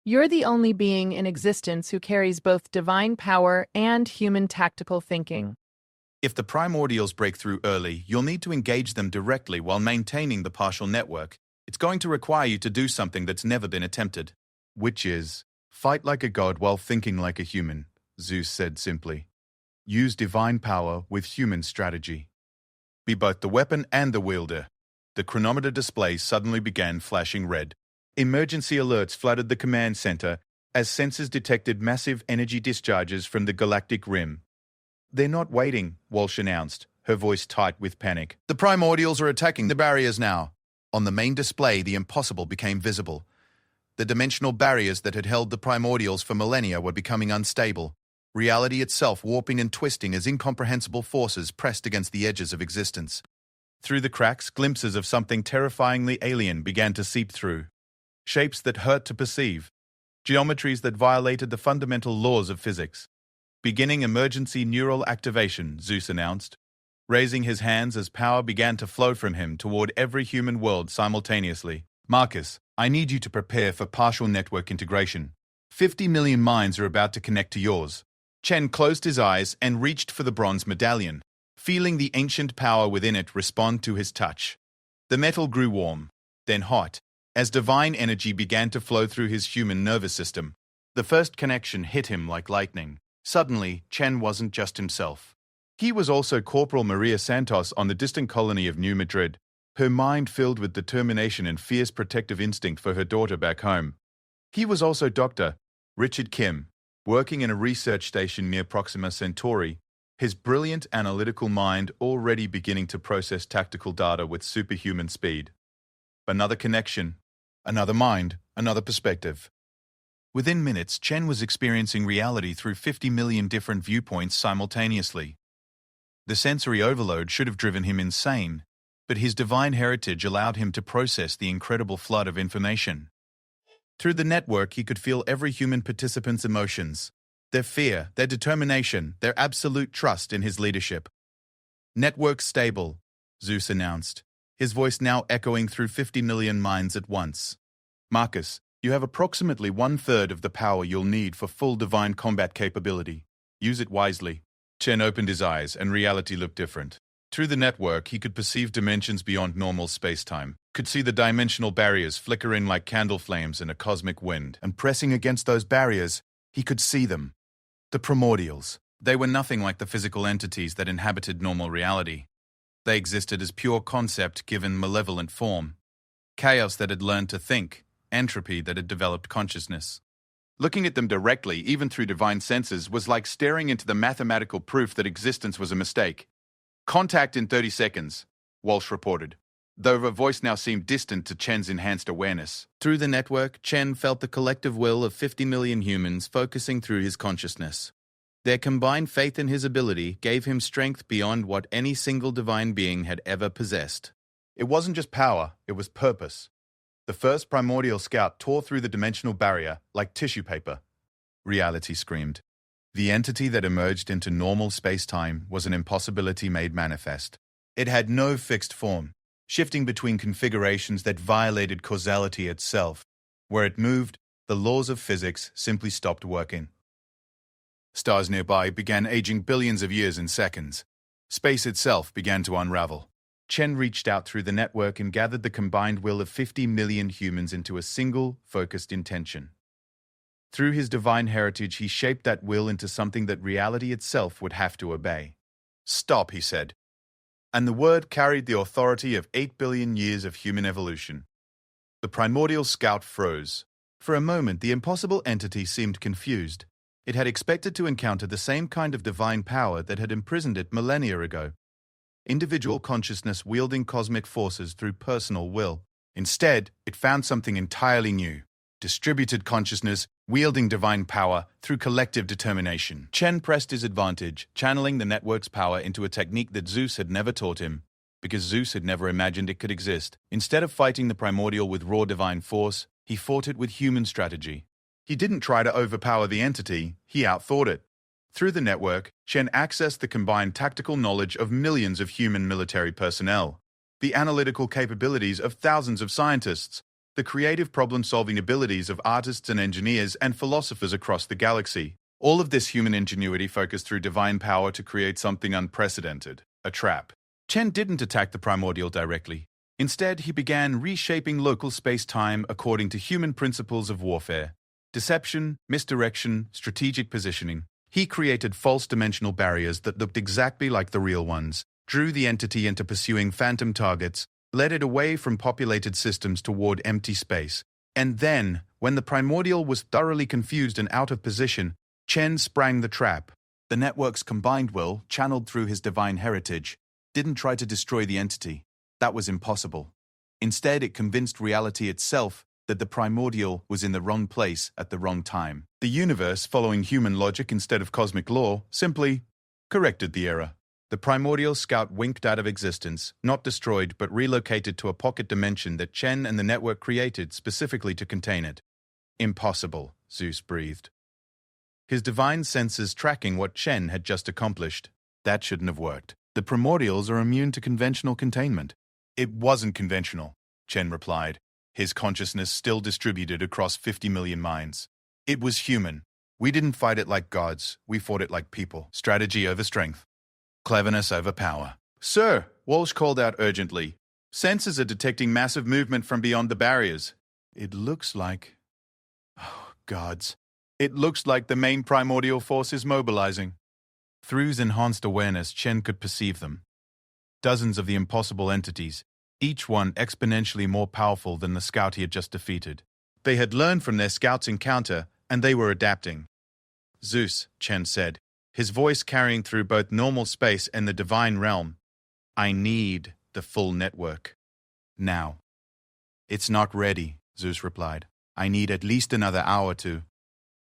you're the only being in existence who carries both divine power and human tactical thinking.
If the primordials break through early, you'll need to engage them directly while maintaining the partial network. It's going to require you to do something that's never been attempted. Which is, fight like a god while thinking like a human, Zeus said simply. Use divine power with human strategy. Be both the weapon and the wielder. The chronometer display suddenly began flashing red. Emergency alerts flooded the command center as sensors detected massive energy discharges from the galactic rim. They're not waiting, Walsh announced, her voice tight with panic. The primordials are attacking the barriers now. On the main display, the impossible became visible. The dimensional barriers that had held the primordials for millennia were becoming unstable, reality itself warping and twisting as incomprehensible forces pressed against the edges of existence. Through the cracks, glimpses of something terrifyingly alien began to seep through. Shapes that hurt to perceive. Geometries that violated the fundamental laws of physics. Beginning emergency neural activation, Zeus announced, raising his hands as power began to flow from him toward every human world simultaneously. Marcus, I need you to prepare for partial network integration. 50 million minds are about to connect to yours. Chen closed his eyes and reached for the bronze medallion, feeling the ancient power within it respond to his touch. The metal grew warm, then hot, as divine energy began to flow through his human nervous system. The first connection hit him like lightning. Suddenly, Chen wasn't just himself. He was also Corporal Maria Santos on the distant colony of New Madrid, her mind filled with determination and fierce protective instinct for her daughter back home. He was also Dr. Richard Kim, working in a research station near Proxima Centauri, his brilliant analytical mind already beginning to process tactical data with superhuman speed. Another connection, another mind, another perspective. Within minutes, Chen was experiencing reality through 50 million different viewpoints simultaneously. The sensory overload should have driven him insane, but his divine heritage allowed him to process the incredible flood of information. Through the network, he could feel every human participant's emotions, their fear, their determination, their absolute trust in his leadership. Network stable, Zeus announced, his voice now echoing through 50 million minds at once. Marcus, you have approximately 1/3 of the power you'll need for full divine combat capability. Use it wisely. Chen opened his eyes, and reality looked different. Through the network, he could perceive dimensions beyond normal space-time, could see the dimensional barriers flickering like candle flames in a cosmic wind, and pressing against those barriers, he could see them. The primordials. They were nothing like the physical entities that inhabited normal reality. They existed as pure concept given malevolent form. Chaos that had learned to think, entropy that had developed consciousness. Looking at them directly, even through divine senses, was like staring into the mathematical proof that existence was a mistake. Contact in 30 seconds, Walsh reported, though her voice now seemed distant to Chen's enhanced awareness. Through the network, Chen felt the collective will of 50 million humans focusing through his consciousness. Their combined faith in his ability gave him strength beyond what any single divine being had ever possessed. It wasn't just power, it was purpose. The first primordial scout tore through the dimensional barrier like tissue paper. Reality screamed. The entity that emerged into normal space-time was an impossibility made manifest. It had no fixed form, shifting between configurations that violated causality itself. Where it moved, the laws of physics simply stopped working. Stars nearby began aging billions of years in seconds. Space itself began to unravel. Chen reached out through the network and gathered the combined will of 50 million humans into a single, focused intention. Through his divine heritage, he shaped that will into something that reality itself would have to obey. Stop, he said. And the word carried the authority of 8 billion years of human evolution. The primordial scout froze. For a moment, the impossible entity seemed confused. It had expected to encounter the same kind of divine power that had imprisoned it millennia ago. Individual consciousness wielding cosmic forces through personal will. Instead, it found something entirely new. Distributed consciousness wielding divine power through collective determination. Chen pressed his advantage, channeling the network's power into a technique that Zeus had never taught him, because Zeus had never imagined it could exist. Instead of fighting the primordial with raw divine force, he fought it with human strategy. He didn't try to overpower the entity, he outthought it. Through the network, Chen accessed the combined tactical knowledge of millions of human military personnel, the analytical capabilities of thousands of scientists, the creative problem-solving abilities of artists and engineers and philosophers across the galaxy. All of this human ingenuity focused through divine power to create something unprecedented, a trap. Chen didn't attack the primordial directly. Instead, he began reshaping local space-time according to human principles of warfare. Deception, misdirection, strategic positioning. He created false dimensional barriers that looked exactly like the real ones, drew the entity into pursuing phantom targets, led it away from populated systems toward empty space. And then, when the primordial was thoroughly confused and out of position, Chen sprang the trap. The network's combined will, channeled through his divine heritage, didn't try to destroy the entity. That was impossible. Instead, it convinced reality itself that the primordial was in the wrong place at the wrong time. The universe, following human logic instead of cosmic law, simply corrected the error. The primordial scout winked out of existence, not destroyed but relocated to a pocket dimension that Chen and the network created specifically to contain it. Impossible, Zeus breathed. His divine senses tracking what Chen had just accomplished. That shouldn't have worked. The primordials are immune to conventional containment. It wasn't conventional, Chen replied, his consciousness still distributed across 50 million minds. It was human. We didn't fight it like gods, we fought it like people. Strategy over strength. Cleverness over power. Sir, Walsh called out urgently. Sensors are detecting massive movement from beyond the barriers. It looks like... Oh, gods. It looks like the main primordial force is mobilizing. Through his enhanced awareness, Chen could perceive them. Dozens of the impossible entities, each one exponentially more powerful than the scout he had just defeated. They had learned from their scout's encounter, and they were adapting. Zeus, Chen said, his voice carrying through both normal space and the divine realm. I need the full network. Now. It's not ready, Zeus replied. I need at least another hour to...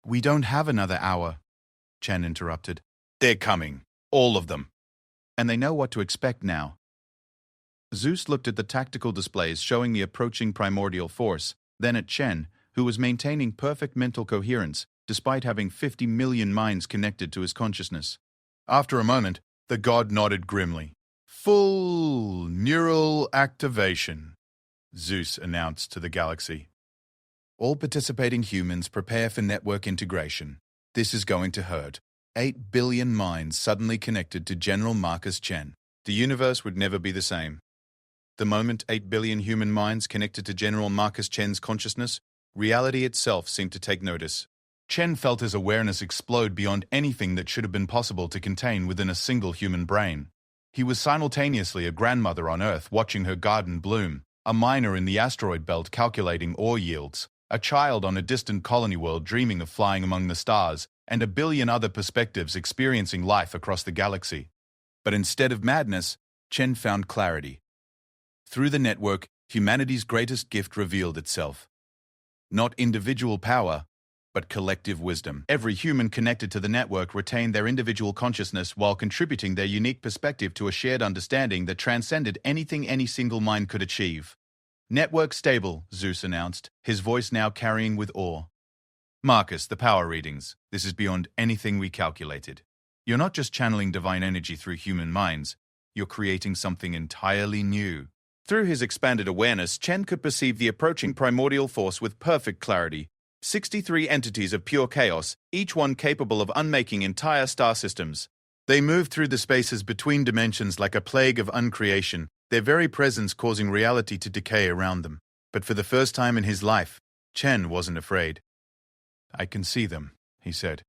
We don't have another hour, Chen interrupted. They're coming. All of them. And they know what to expect now. Zeus looked at the tactical displays showing the approaching primordial force, then at Chen, who was maintaining perfect mental coherence, despite having 50 million minds connected to his consciousness. After a moment, the god nodded grimly. Full neural activation, Zeus announced to the galaxy. All participating humans prepare for network integration. This is going to hurt. 8 billion minds suddenly connected to General Marcus Chen. The universe would never be the same. The moment 8 billion human minds connected to General Marcus Chen's consciousness, reality itself seemed to take notice. Chen felt his awareness explode beyond anything that should have been possible to contain within a single human brain. He was simultaneously a grandmother on Earth watching her garden bloom, a miner in the asteroid belt calculating ore yields, a child on a distant colony world dreaming of flying among the stars, and a billion other perspectives experiencing life across the galaxy. But instead of madness, Chen found clarity. Through the network, humanity's greatest gift revealed itself. Not individual power, but collective wisdom. Every human connected to the network retained their individual consciousness while contributing their unique perspective to a shared understanding that transcended anything any single mind could achieve. Network stable, Zeus announced, his voice now carrying with awe. Marcus, the power readings. This is beyond anything we calculated. You're not just channeling divine energy through human minds. You're creating something entirely new. Through his expanded awareness, Chen could perceive the approaching primordial force with perfect clarity. 63 entities of pure chaos, each one capable of unmaking entire star systems. They moved through the spaces between dimensions like a plague of uncreation, their very presence causing reality to decay around them. But for the first time in his life, Chen wasn't afraid. I can see them, he said,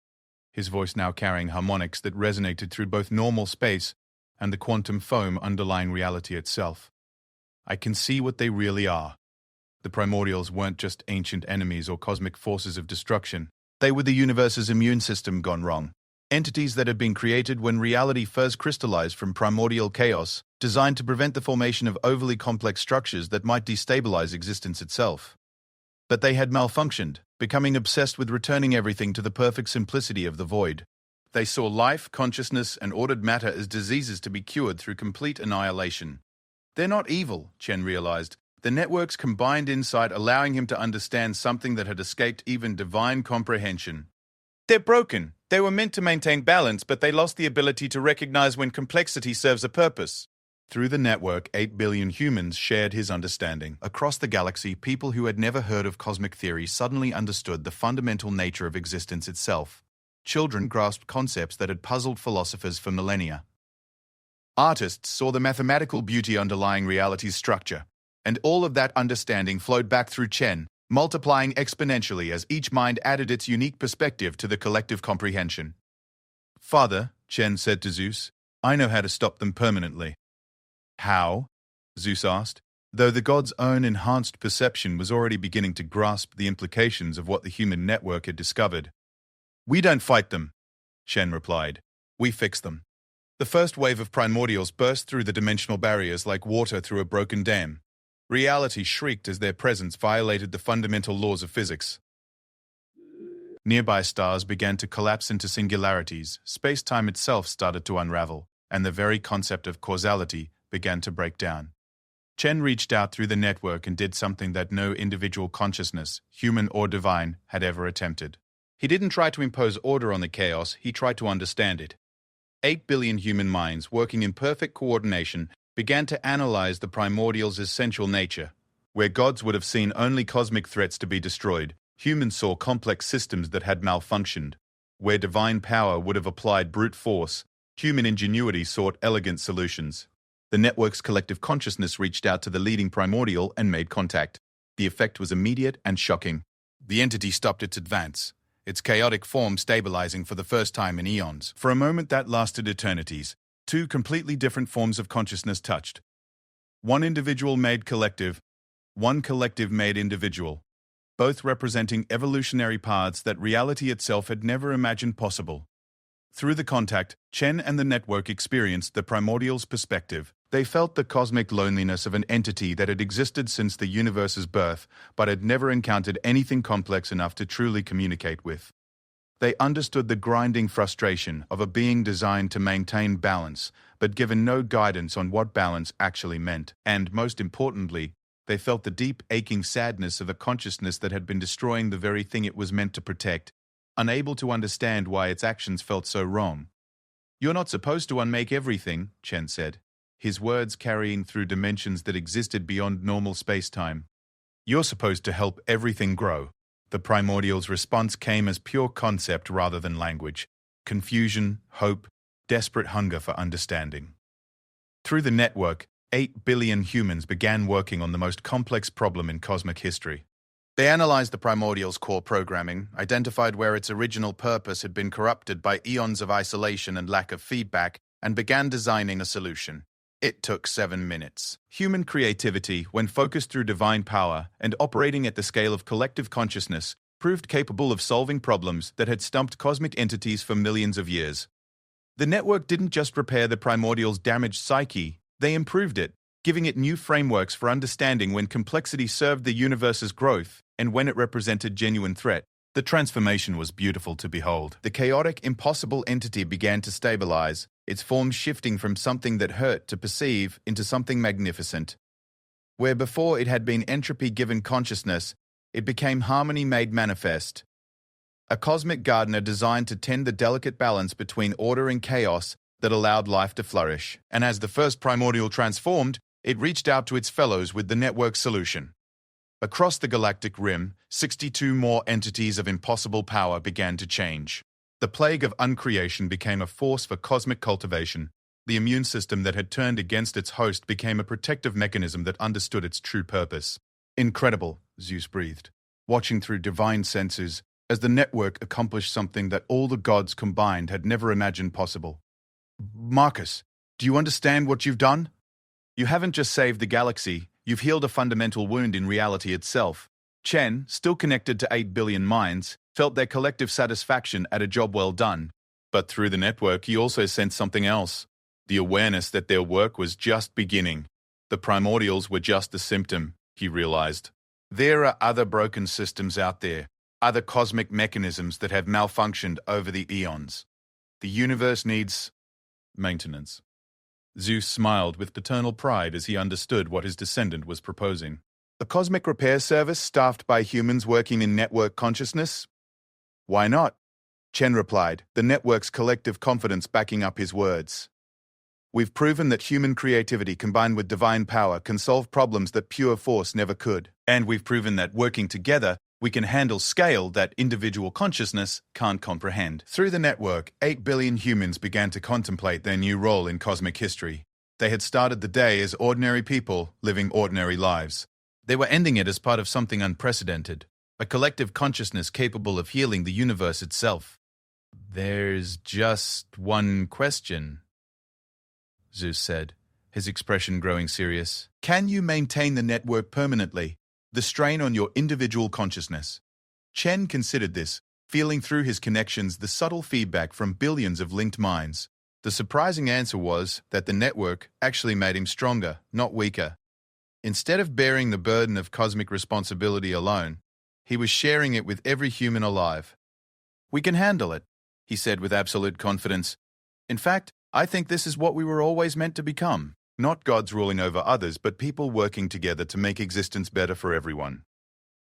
his voice now carrying harmonics that resonated through both normal space and the quantum foam underlying reality itself. I can see what they really are. The primordials weren't just ancient enemies or cosmic forces of destruction. They were the universe's immune system gone wrong. Entities that had been created when reality first crystallized from primordial chaos, designed to prevent the formation of overly complex structures that might destabilize existence itself. But they had malfunctioned, becoming obsessed with returning everything to the perfect simplicity of the void. They saw life, consciousness, and ordered matter as diseases to be cured through complete annihilation. They're not evil, Chen realized. The network's combined insight allowing him to understand something that had escaped even divine comprehension. They're broken, They were meant to maintain balance, but they lost the ability to recognize when complexity serves a purpose. Through the network, 8 billion humans shared his understanding. Across the galaxy, people who had never heard of cosmic theory suddenly understood the fundamental nature of existence itself. Children grasped concepts that had puzzled philosophers for millennia. Artists saw the mathematical beauty underlying reality's structure, and all of that understanding flowed back through Chen, multiplying exponentially as each mind added its unique perspective to the collective comprehension. "Father," Chen said to Zeus, "I know how to stop them permanently." "How?" Zeus asked, though the god's own enhanced perception was already beginning to grasp the implications of what the human network had discovered. "We don't fight them," Chen replied. "We fix them." The first wave of primordials burst through the dimensional barriers like water through a broken dam. Reality shrieked as their presence violated the fundamental laws of physics. Nearby stars began to collapse into singularities, space-time itself started to unravel, and the very concept of causality began to break down. Chen reached out through the network and did something that no individual consciousness, human or divine, had ever attempted. He didn't try to impose order on the chaos, he tried to understand it. 8 billion human minds, working in perfect coordination, began to analyze the primordial's essential nature. Where gods would have seen only cosmic threats to be destroyed, humans saw complex systems that had malfunctioned. Where divine power would have applied brute force, human ingenuity sought elegant solutions. The network's collective consciousness reached out to the leading primordial and made contact. The effect was immediate and shocking. The entity stopped its advance, its chaotic form stabilizing for the first time in eons. For a moment that lasted eternities, two completely different forms of consciousness touched. One individual made collective, one collective made individual, both representing evolutionary paths that reality itself had never imagined possible. Through the contact, Chen and the network experienced the primordial's perspective. They felt the cosmic loneliness of an entity that had existed since the universe's birth, but had never encountered anything complex enough to truly communicate with. They understood the grinding frustration of a being designed to maintain balance, but given no guidance on what balance actually meant. And, most importantly, they felt the deep, aching sadness of a consciousness that had been destroying the very thing it was meant to protect, unable to understand why its actions felt so wrong. "You're not supposed to unmake everything," Chen said, his words carrying through dimensions that existed beyond normal space-time. "You're supposed to help everything grow." The primordial's response came as pure concept rather than language. Confusion, hope, desperate hunger for understanding. Through the network, 8 billion humans began working on the most complex problem in cosmic history. They analyzed the primordial's core programming, identified where its original purpose had been corrupted by eons of isolation and lack of feedback, and began designing a solution. It took 7 minutes. Human creativity, when focused through divine power and operating at the scale of collective consciousness, proved capable of solving problems that had stumped cosmic entities for millions of years. The network didn't just repair the primordial's damaged psyche, they improved it, giving it new frameworks for understanding when complexity served the universe's growth and when it represented genuine threat. The transformation was beautiful to behold. The chaotic, impossible entity began to stabilize, its form shifting from something that hurt to perceive into something magnificent. Where before it had been entropy-given consciousness, it became harmony made manifest. A cosmic gardener designed to tend the delicate balance between order and chaos that allowed life to flourish. And as the first primordial transformed, it reached out to its fellows with the network solution. Across the galactic rim, 62 more entities of impossible power began to change. The plague of uncreation became a force for cosmic cultivation. The immune system that had turned against its host became a protective mechanism that understood its true purpose. "Incredible," Zeus breathed, watching through divine senses as the network accomplished something that all the gods combined had never imagined possible. "Marcus, do you understand what you've done? You haven't just saved the galaxy, you've healed a fundamental wound in reality itself." Chen, still connected to 8 billion minds, felt their collective satisfaction at a job well done. But through the network, he also sensed something else. The awareness that their work was just beginning. The primordials were just the symptom, he realized. There are other broken systems out there, other cosmic mechanisms that have malfunctioned over the eons. The universe needs maintenance. Zeus smiled with paternal pride as he understood what his descendant was proposing. A cosmic repair service staffed by humans working in network consciousness? Why not? Chen replied, the network's collective confidence backing up his words. We've proven that human creativity combined with divine power can solve problems that pure force never could. And we've proven that working together, we can handle scale that individual consciousness can't comprehend. Through the network, 8 billion humans began to contemplate their new role in cosmic history. They had started the day as ordinary people living ordinary lives. They were ending it as part of something unprecedented, a collective consciousness capable of healing the universe itself. There's just one question, Zeus said, his expression growing serious. Can you maintain the network permanently? The strain on your individual consciousness. Chen considered this, feeling through his connections the subtle feedback from billions of linked minds. The surprising answer was that the network actually made him stronger, not weaker. Instead of bearing the burden of cosmic responsibility alone, he was sharing it with every human alive. We can handle it, he said with absolute confidence. In fact, I think this is what we were always meant to become. Not gods ruling over others, but people working together to make existence better for everyone.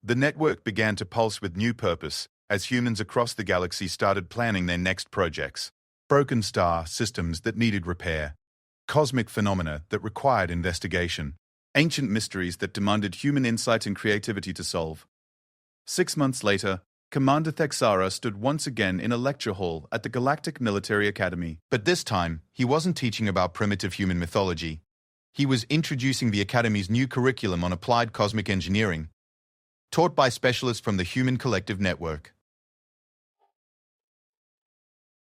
The network began to pulse with new purpose as humans across the galaxy started planning their next projects. Broken star systems that needed repair, cosmic phenomena that required investigation, ancient mysteries that demanded human insight and creativity to solve. 6 months later, Commander Thexara stood once again in a lecture hall at the Galactic Military Academy. But this time, he wasn't teaching about primitive human mythology. He was introducing the Academy's new curriculum on applied cosmic engineering, taught by specialists from the Human Collective Network.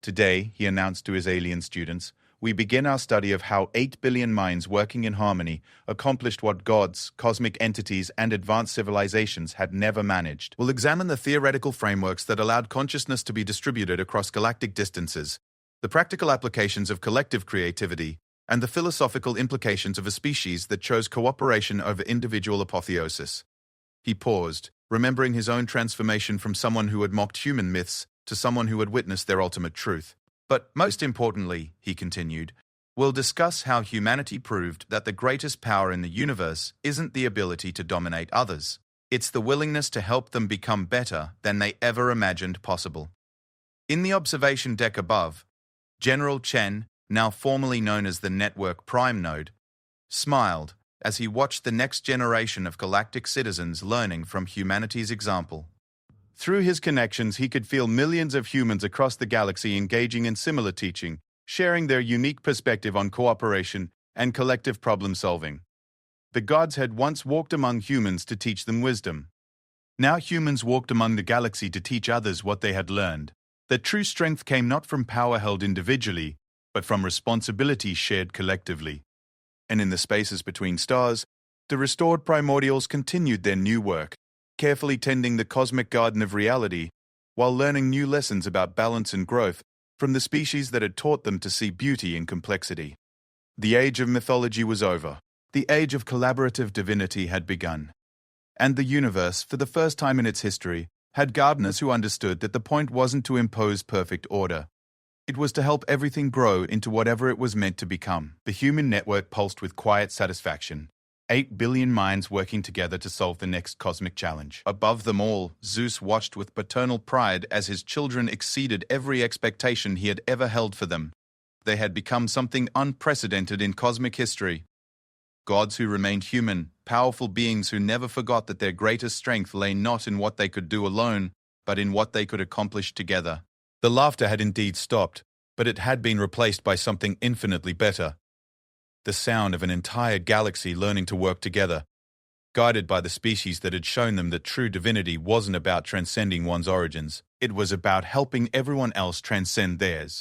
Today, he announced to his alien students, we begin our study of how 8 billion minds working in harmony accomplished what gods, cosmic entities, and advanced civilizations had never managed. We'll examine the theoretical frameworks that allowed consciousness to be distributed across galactic distances, the practical applications of collective creativity, and the philosophical implications of a species that chose cooperation over individual apotheosis. He paused, remembering his own transformation from someone who had mocked human myths to someone who had witnessed their ultimate truth. But most importantly, he continued, we'll discuss how humanity proved that the greatest power in the universe isn't the ability to dominate others. It's the willingness to help them become better than they ever imagined possible. In the observation deck above, General Chen, now formally known as the Network Prime Node, smiled as he watched the next generation of galactic citizens learning from humanity's example. Through his connections, he could feel millions of humans across the galaxy engaging in similar teaching, sharing their unique perspective on cooperation and collective problem-solving. The gods had once walked among humans to teach them wisdom. Now humans walked among the galaxy to teach others what they had learned. That true strength came not from power held individually, but from responsibility shared collectively. And in the spaces between stars, the restored primordials continued their new work, carefully tending the cosmic garden of reality, while learning new lessons about balance and growth from the species that had taught them to see beauty in complexity. The age of mythology was over. The age of collaborative divinity had begun. And the universe, for the first time in its history, had gardeners who understood that the point wasn't to impose perfect order. It was to help everything grow into whatever it was meant to become. The human network pulsed with quiet satisfaction. 8 billion minds working together to solve the next cosmic challenge. Above them all, Zeus watched with paternal pride as his children exceeded every expectation he had ever held for them. They had become something unprecedented in cosmic history. Gods who remained human, powerful beings who never forgot that their greatest strength lay not in what they could do alone, but in what they could accomplish together. The laughter had indeed stopped, but it had been replaced by something infinitely better. The sound of an entire galaxy learning to work together, guided by the species that had shown them that true divinity wasn't about transcending one's origins. It was about helping everyone else transcend theirs.